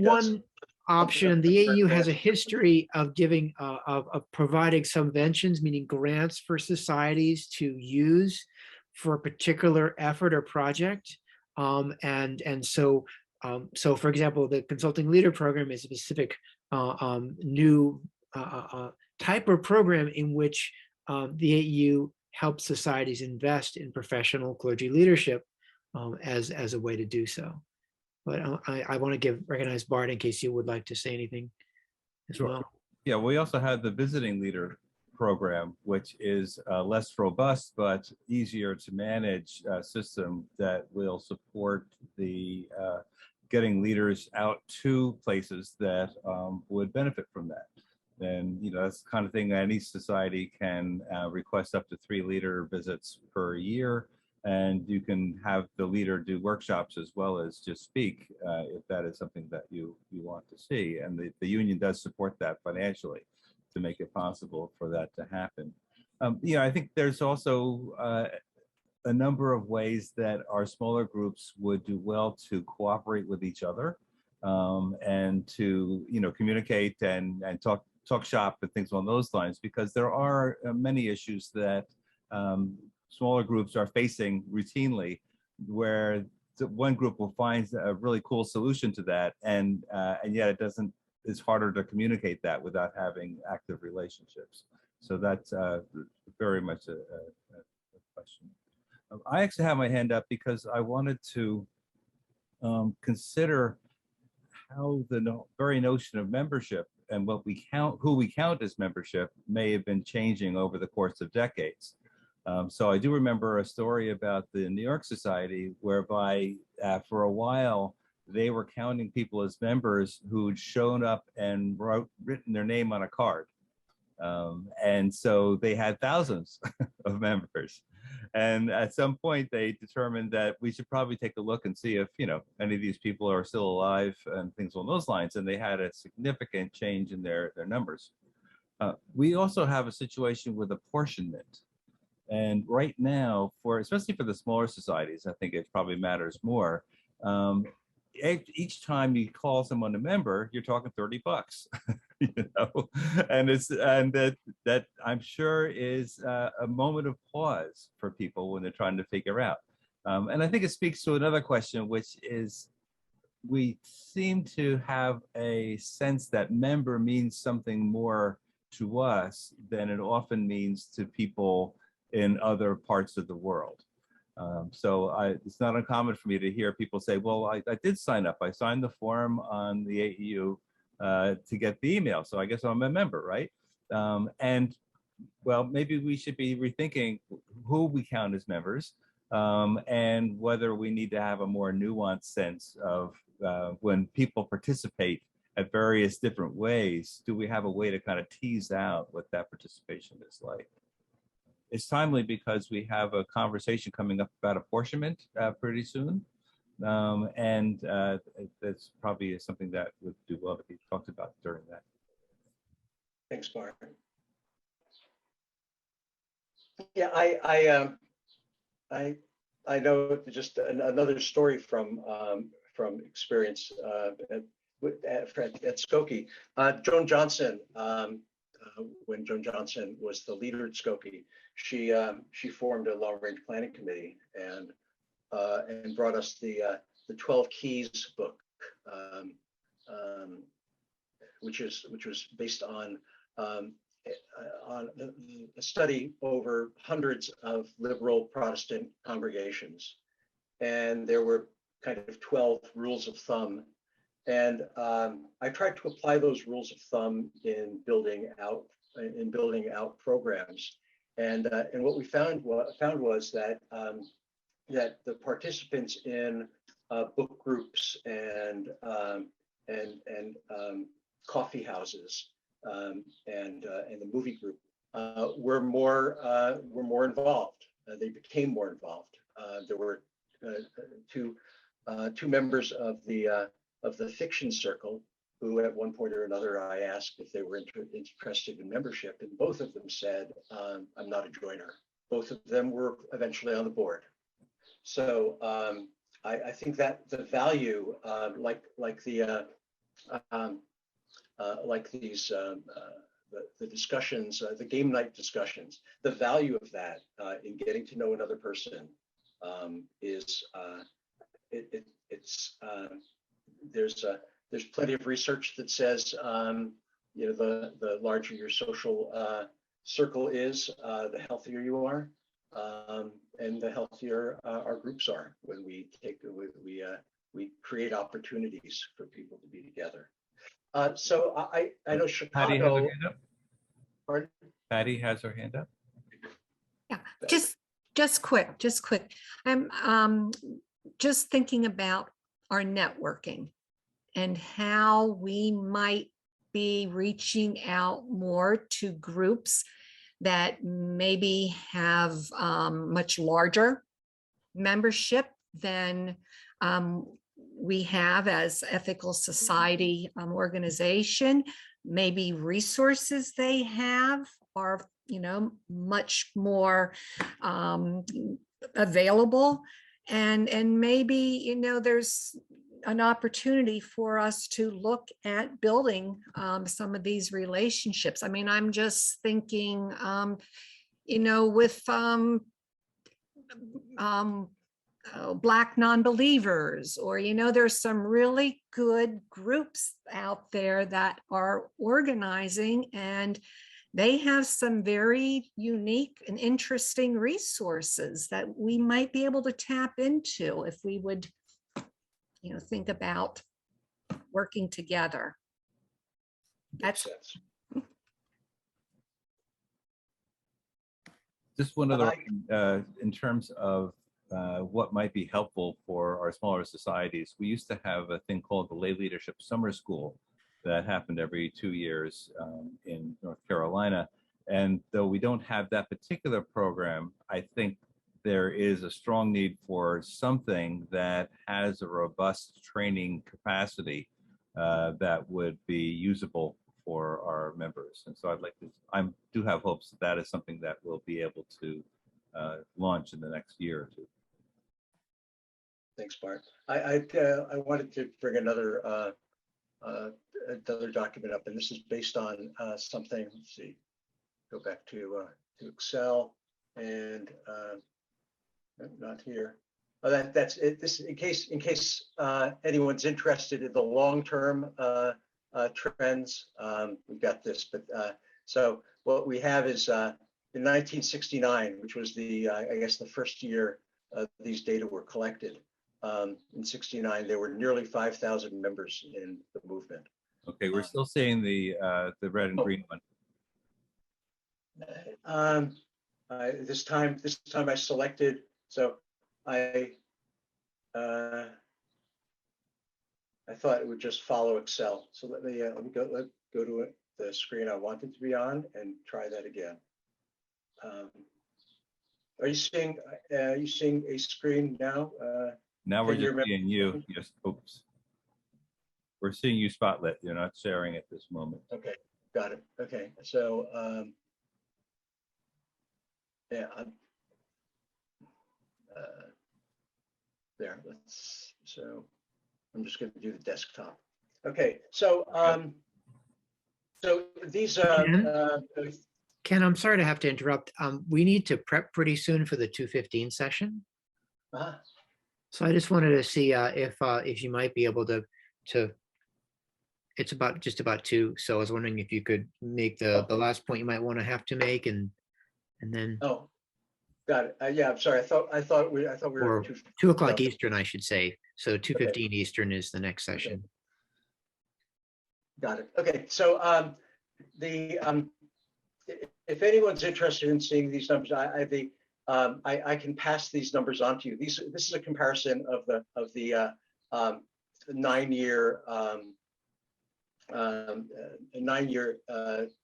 one. option. The AU has a history of giving, of providing subventions, meaning grants for societies to use for a particular effort or project. And so, so for example, the Consulting Leader Program is a specific new type of program in which the AU helps societies invest in professional clergy leadership as a way to do so. But I want to recognize Bart in case you would like to say anything as Sure. well. Yeah, we also have the Visiting Leader Program, which is less robust but easier to manage system that will support the getting leaders out to places that would benefit from that. And that's the kind of thing that any society can request up to 3 leader visits per year. And you can have the leader do workshops as well as just speak if that is something that you want to see. And the union does support that financially to make it possible for that to happen. I think there's also a number of ways that our smaller groups would do well to cooperate with each other and to communicate and talk shop and things along those lines, because there are many issues that smaller groups are facing routinely, where one group will find a really cool solution to that, and yet it's harder to communicate that without having active relationships. So that's very much a question. I actually have my hand up because I wanted to consider how the very notion of membership and who we count as membership may have been changing over the course of decades. So I do remember a story about the New York Society whereby for a while they were counting people as members who'd shown up and written their name on a card. And so they had thousands of members. And at some point they determined that we should probably take a look and see if, any of these people are still alive and things along those lines. And they had a significant change in their numbers. We also have a situation with apportionment. And right now, especially for the smaller societies, I think it probably matters more. Each time you call someone a member, you're talking $30, and that I'm sure is a moment of pause for people when they're trying to figure out. And I think it speaks to another question, which is we seem to have a sense that member means something more to us than it often means to people in other parts of the world. So it's not uncommon for me to hear people say, well, I did sign up. I signed the form on the AEU to get the email. So I guess I'm a member, right? And well, maybe we should be rethinking who we count as members and whether we need to have a more nuanced sense of when people participate at various different ways, do we have a way to kind of tease out what that participation is like? It's timely because we have a conversation coming up about apportionment pretty soon. And that's probably something that would do well to be talked about during that. Thanks, Mark. Yeah, I know just another story from experience at Skokie. Joan Johnson, when Joan Johnson was the leader at Skokie, she formed a long-range planning committee and brought us the 12 Keys book, which was based on a study over hundreds of liberal Protestant congregations, and there were kind of 12 rules of thumb. And I tried to apply those rules of thumb in building out programs. And what we found was that that the participants in book groups and coffee houses and the movie group were more involved. They became more involved. There were two members of the fiction circle who at one point or another I asked if they were interested in membership, and both of them said, I'm not a joiner. Both of them were eventually on the board. So I think that the value, like the like these the discussions, the game night discussions, the value of that in getting to know another person is there's plenty of research that says the larger your social circle is, the healthier you are, and the healthier our groups are when we create opportunities for people to be together. So I know Patty has her Chicago. hand up. Pardon? Patty has her hand up. Yeah, just quick. I'm just thinking about our networking and how we might be reaching out more to groups that maybe have much larger membership than we have as ethical society organization. Maybe resources they have are, much more available, and maybe, there's an opportunity for us to look at building some of these relationships. I mean, I'm just thinking, with Black non-believers, or, there's some really good groups out there that are organizing, and they have some very unique and interesting resources that we might be able to tap into if we would, think about working together. Makes sense. Just one other, in terms of what might be helpful for our smaller societies. We used to have a thing called the Lay Leadership Summer School that happened every 2 years in North Carolina. And though we don't have that particular program, I think there is a strong need for something that has a robust training capacity that would be usable for our members. And so I do have hopes that that is something that we'll be able to launch in the next year or two. Thanks, Bart. I wanted to bring another document up, and this is based on something. Let's see. Go back to Excel, and not here. Oh, that's it. This in case anyone's interested in the long-term trends. We've got this, but so what we have is in 1969, which was I guess the first year these data were collected. In 69, there were nearly 5,000 members in the movement. Okay, we're still seeing the red and green one. This time I selected, so I thought it would just follow Excel. So let me go to the screen I wanted to be on and try that again. Are you seeing a screen now? Now we're just seeing you. Yes. Oops. We're seeing you spotlit. You're not sharing at this moment. Okay, got it. Okay, so yeah, there. So I'm just going to do the desktop. Okay, so so these Ken, I'm sorry to have to interrupt. We need to prep pretty soon for the 2:15 session. So I just wanted to see if you might be able to. It's just about 2. So I was wondering if you could make the last point you might want to have to make, and then. Oh, got it. Yeah, I'm sorry. I thought we were 2 o'clock Eastern, I should say. So 2:15 Eastern is the next session. Okay. Got it. Okay, so if anyone's interested in seeing these numbers, I can pass these numbers on to you. This is a comparison of the 9-year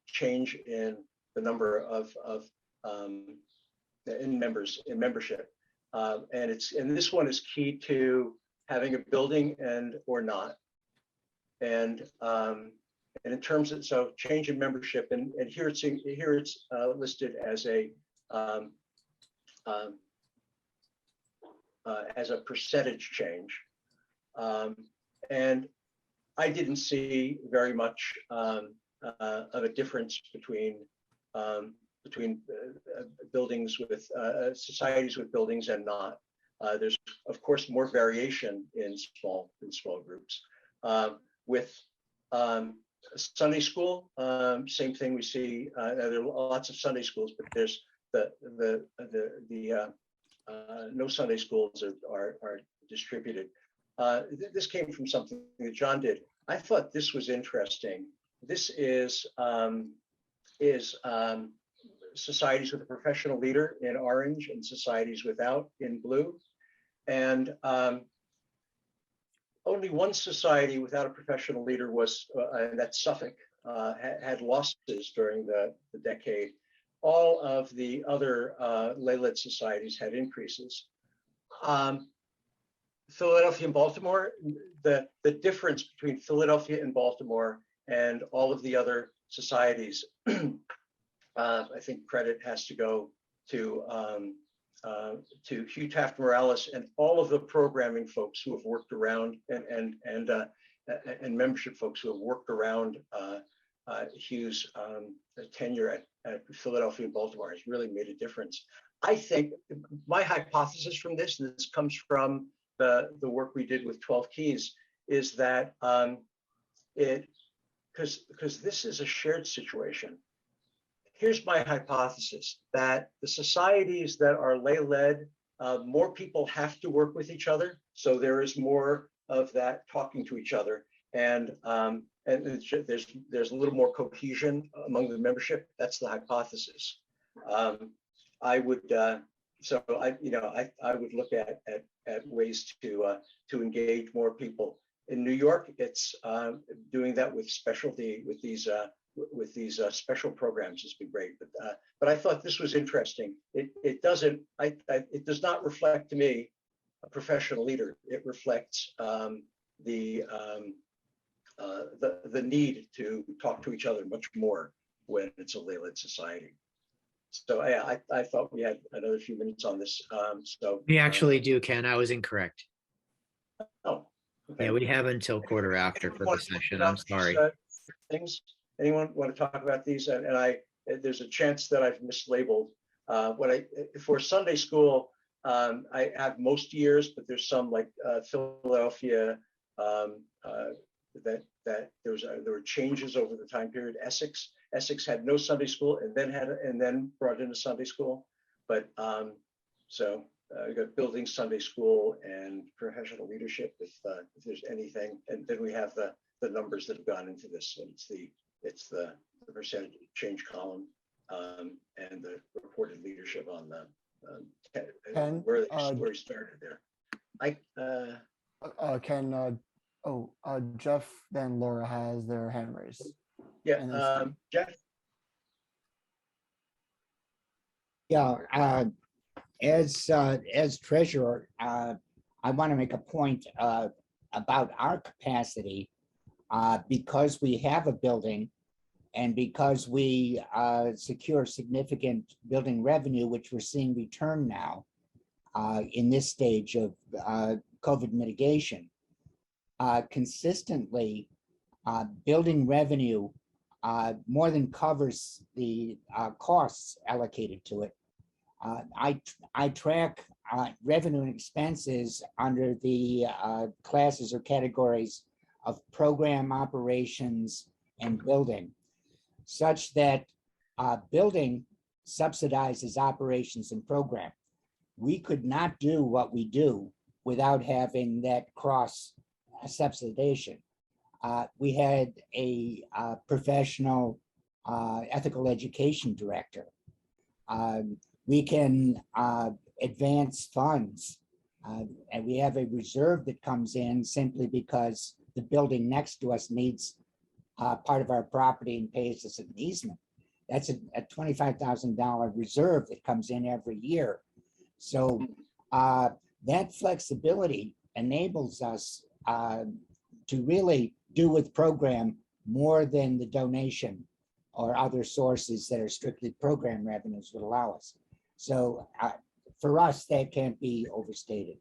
change in the number of membership, and this one is key to having a building or not, and in terms of change in membership, and here it's listed as a percentage change, and I didn't see very much of a difference between buildings with societies with buildings and not. There's of course more variation in small groups. With Sunday school, same thing we see. There are lots of Sunday schools, but there's the no Sunday schools are distributed. This came from something that John did. I thought this was interesting. This is societies with a professional leader in orange and societies without in blue. And only one society without a professional leader was, and that's Suffolk, had losses during the decade. All of the other lay-led societies had increases. Philadelphia and Baltimore, the difference between Philadelphia and Baltimore and all of the other societies, I think credit has to go to Hugh Taft Morales and all of the programming folks who have worked around and membership folks who have worked around Hugh's tenure at Philadelphia and Baltimore has really made a difference. I think my hypothesis from this, and this comes from the work we did with 12 Keys, is that because this is a shared situation. Here's my hypothesis, that the societies that are lay-led, more people have to work with each other. So there is more of that talking to each other. And there's a little more cohesion among the membership. That's the hypothesis. I would look at ways to engage more people. In New York, it's doing that with specialty, with these special programs has been great. But I thought this was interesting. It does not reflect to me a professional leader. It reflects the need to talk to each other much more when it's a lay-led society. So yeah, I thought we had another few minutes on this. We actually do, Ken. I was incorrect. Oh, okay. Yeah, we have until quarter after for the session. I'm sorry. Things. Anyone want to talk about these? And there's a chance that I've mislabeled. For Sunday school, I have most years, but there's some like Philadelphia that there were changes over the time period. Essex had no Sunday school and then brought in a Sunday school. But we got building Sunday school and professional leadership if there's anything. And then we have the numbers that have gone into this, and it's the percentage change column and the reported leadership on the where he started there. Jeff then Laura has their hand raised. Yeah, Jeff. Yeah, as treasurer, I want to make a point about our capacity because we have a building and because we secure significant building revenue, which we're seeing return now in this stage of COVID mitigation. Consistently, building revenue more than covers the costs allocated to it. I track revenue and expenses under the classes or categories of program, operations, and building, such that building subsidizes operations and program. We could not do what we do without having that cross subsidization. We had a professional ethical education director. We can advance funds, and we have a reserve that comes in simply because the building next to us needs part of our property and pays us an easement. That's a $25,000 reserve that comes in every year. So that flexibility enables us to really do with program more than the donation or other sources that are strictly program revenues would allow us. So for us, that can't be overstated.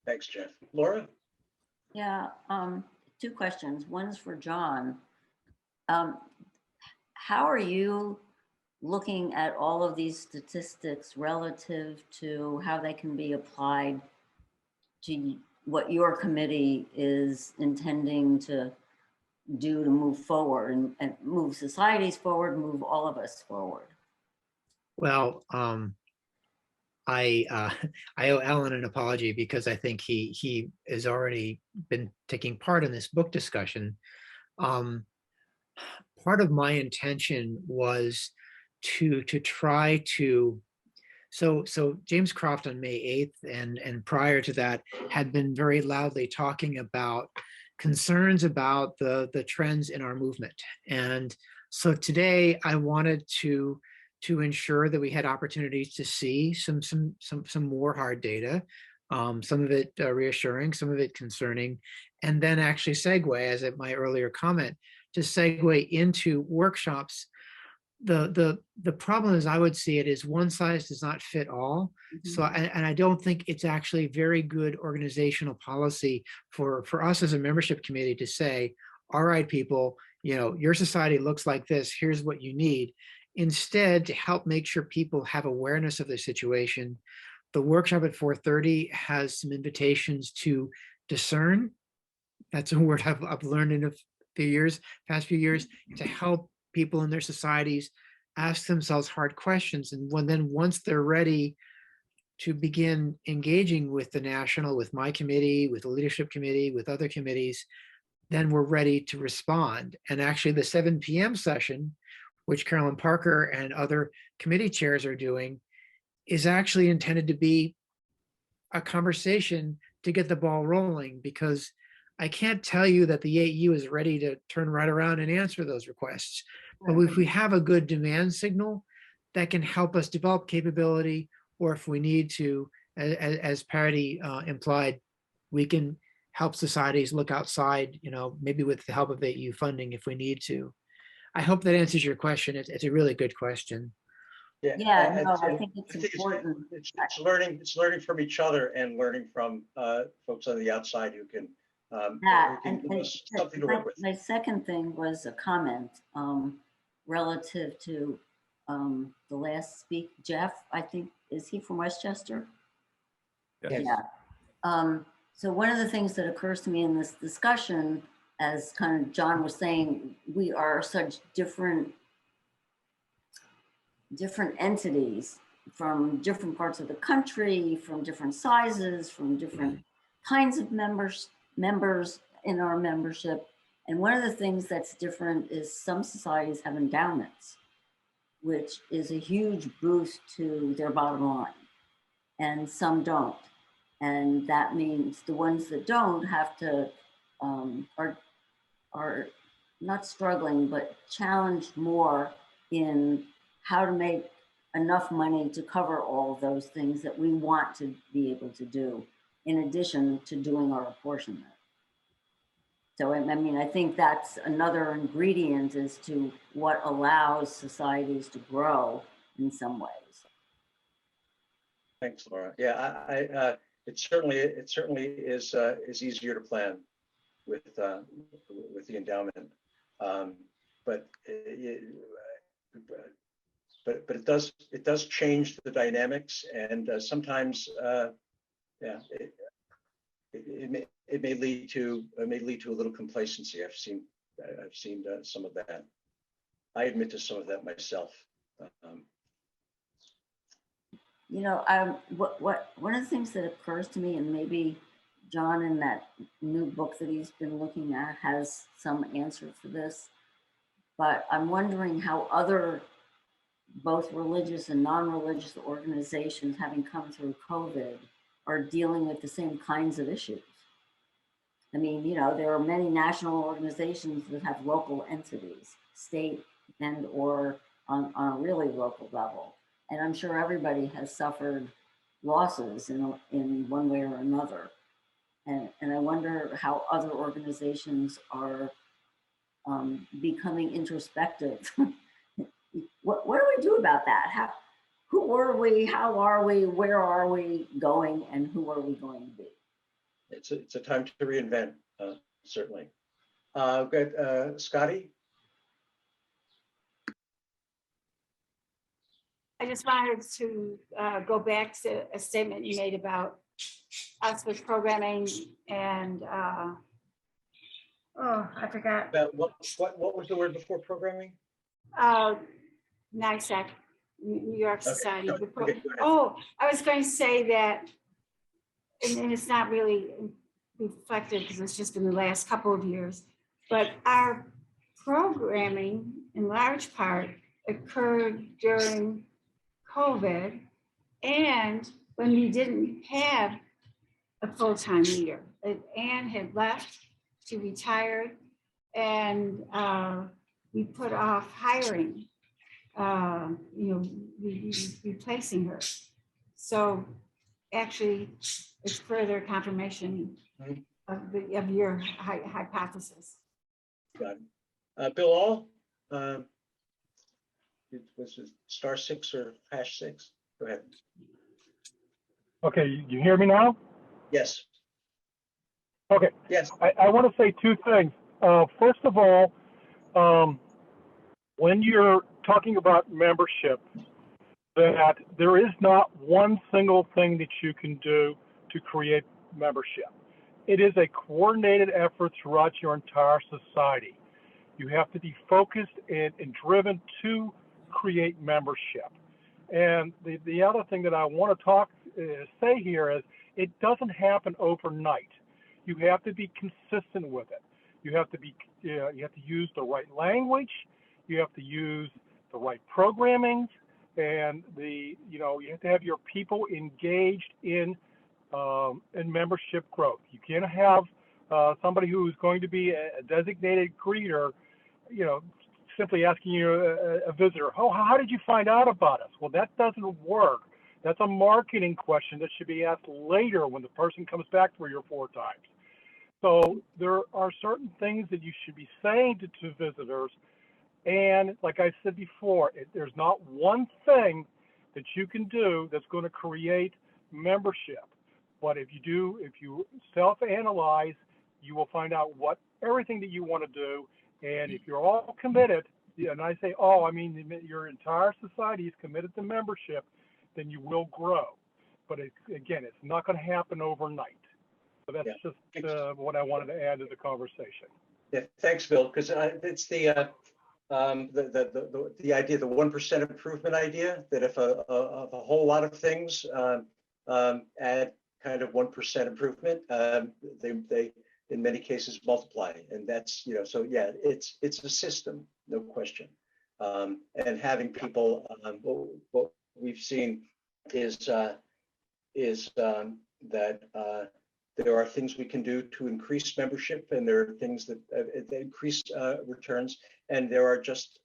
Thanks, Jeff. Laura? Yeah, two questions. One's for John. How are you looking at all of these statistics relative to how they can be applied to what your committee is intending to do to move forward and move societies forward, move all of us forward? Well, I I owe Alan an apology because I think he has already been taking part in this book discussion. Part of my intention was to try to so James Croft on May 8th and prior to that had been very loudly talking about concerns about the trends in our movement. And so today I wanted to ensure that we had opportunities to see some more hard data, some of it reassuring, some of it concerning, and then actually segue, as at my earlier comment, to segue into workshops. The problem as I would see it is one size does not fit all. So and I don't think it's actually very good organizational policy for us as a membership committee to say, all right, people, you know, your society looks like this, here's what you need. Instead, to help make sure people have awareness of the situation, the workshop at 4:30 has some invitations to discern. That's a word I've learned in past few years, to help people in their societies ask themselves hard questions. And once they're ready to begin engaging with the national, with my committee, with the leadership committee, with other committees, then we're ready to respond. And actually the 7 p.m. session, which Carolyn Parker and other committee chairs are doing, is actually intended to be a conversation to get the ball rolling, because I can't tell you that the AU is ready to turn right around and answer those requests. But if we have a good demand signal, that can help us develop capability, or if we need to, as Patty implied, we can help societies look outside, you know, maybe with the help of AU funding if we need to. I hope that answers your question. It's a really good question. Yeah, no, I think it's important. It's learning from each other and learning from folks on the outside who can give us something to work with. My second thing was a comment relative to the last speak, Jeff, I think, is he from Westchester? Yes. Yeah. So one of the things that occurs to me in this discussion, as kind of John was saying, we are such different entities from different parts of the country, from different sizes, from different kinds of members in our membership. And one of the things that's different is some societies have endowments, which is a huge boost to their bottom line, and some don't. And that means the ones that don't have to are not struggling, but challenged more in how to make enough money to cover all of those things that we want to be able to do, in addition to doing our apportionment. So, I mean, I think that's another ingredient as to what allows societies to grow in some ways. Thanks, Laura. Yeah, it certainly is easier to plan with the endowment, but it does change the dynamics, and sometimes it may lead to a little complacency. I've seen some of that. I admit to some of that myself. You know, one of the things that occurs to me, and maybe John in that new book that he's been looking at has some answer for this, but I'm wondering how other both religious and non-religious organizations, having come through COVID, are dealing with the same kinds of issues. I mean, you know, there are many national organizations that have local entities, state and or on a really local level. And I'm sure everybody has suffered losses in one way or another. And I wonder how other organizations are becoming introspective. What do we do about that? Who are we? How are we? Where are we going? And who are we going to be? it's a time to reinvent, certainly. Good, Scotty? I just wanted to go back to a statement you made about us with programming and I forgot. About what was the word before programming? NYSEC, New York Okay, Society. no, okay, go ahead. Oh, I was going to say that, and it's not really reflected because it's just been the last couple of years, but our programming in large part occurred during COVID and when we didn't have a full-time leader. Anne had left, she retired, and we put off hiring, replacing her. So actually, it's further confirmation of your hypothesis. Got it. Bill All, was it *6 or #6? Go ahead. Okay, you hear me now? Yes. Okay. Yes. I want to say two things. First of all, when you're talking about membership, that there is not one single thing that you can do to create membership. It is a coordinated effort throughout your entire society. You have to be focused and driven to create membership. And the other thing that I want to say here is it doesn't happen overnight. You have to be consistent with it. You have to use the right language. You have to use the right programming, and you have to have your people engaged in membership growth. You can't have somebody who's going to be a designated greeter, simply asking you a visitor, oh, how did you find out about us? Well, that doesn't work. That's a marketing question that should be asked later when the person comes back 3 or 4 times. So there are certain things that you should be saying to visitors. And like I said before, there's not one thing that you can do that's going to create membership. But if you self-analyze, you will find out everything that you want to do. And if you're all committed, and I say all, I mean your entire society is committed to membership, then you will grow. But again, it's not going to happen overnight. So that's just what I wanted to add to the conversation. Yeah, thanks, Bill. Because it's the idea, the 1% improvement idea, that if a whole lot of things add kind of 1% improvement, they in many cases multiply, and that's so yeah, it's a system, no question. And having people, what we've seen is that there are things we can do to increase membership, and there are things that increase returns, and there are just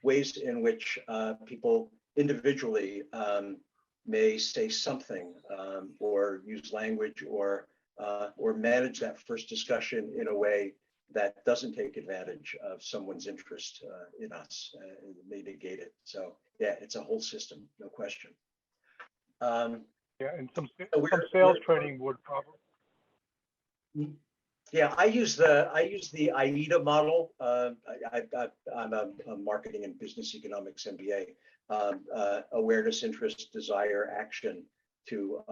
ways in which people individually may say something or use language or manage that first discussion in a way that doesn't take advantage of someone's interest in us and may negate it. So yeah, it's a whole system, no question. Yeah, and some sales training would probably. Yeah, I use the AIDA model. I'm a marketing and business economics MBA. Awareness, interest, desire, action, to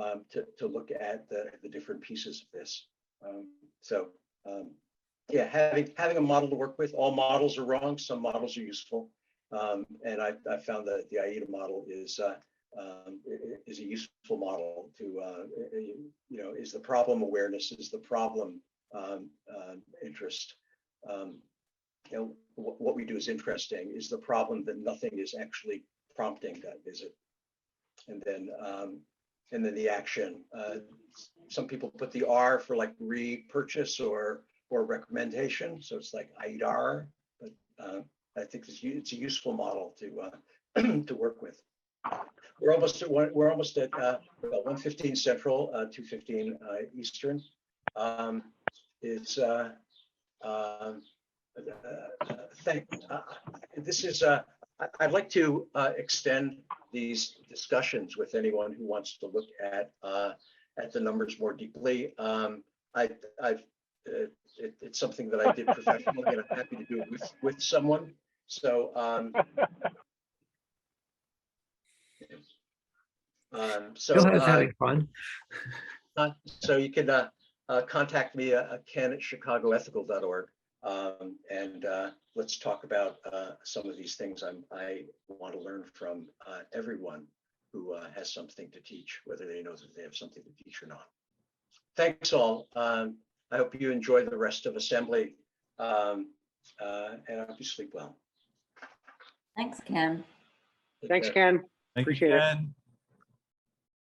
look at the different pieces of this. Yeah, having a model to work with. All models are wrong. Some models are useful, and I found that the AIDA model is a useful model to is the problem awareness, is the problem interest. What we do is interesting. Is the problem that nothing is actually prompting that visit, and then the action. Some people put the R for like repurchase or recommendation, so it's like IDAR, but I think it's a useful model to to work with. We're almost at 1:15 Central, 2:15 Eastern. This is I'd like to extend these discussions with anyone who wants to look at the numbers more deeply. It's something that I did professionally, and I'm happy to do it with someone. So, Bill has having fun. So you can contact me at ken@chicagoethical.org, and let's talk about some of these things I want to learn from everyone who has something to teach, whether they know that they have something to teach or not. Thanks all. I hope you enjoy the rest of assembly, and I hope you sleep well. Thanks, Ken. Take Thanks, care. Ken. Thank you, Appreciate it. Ken.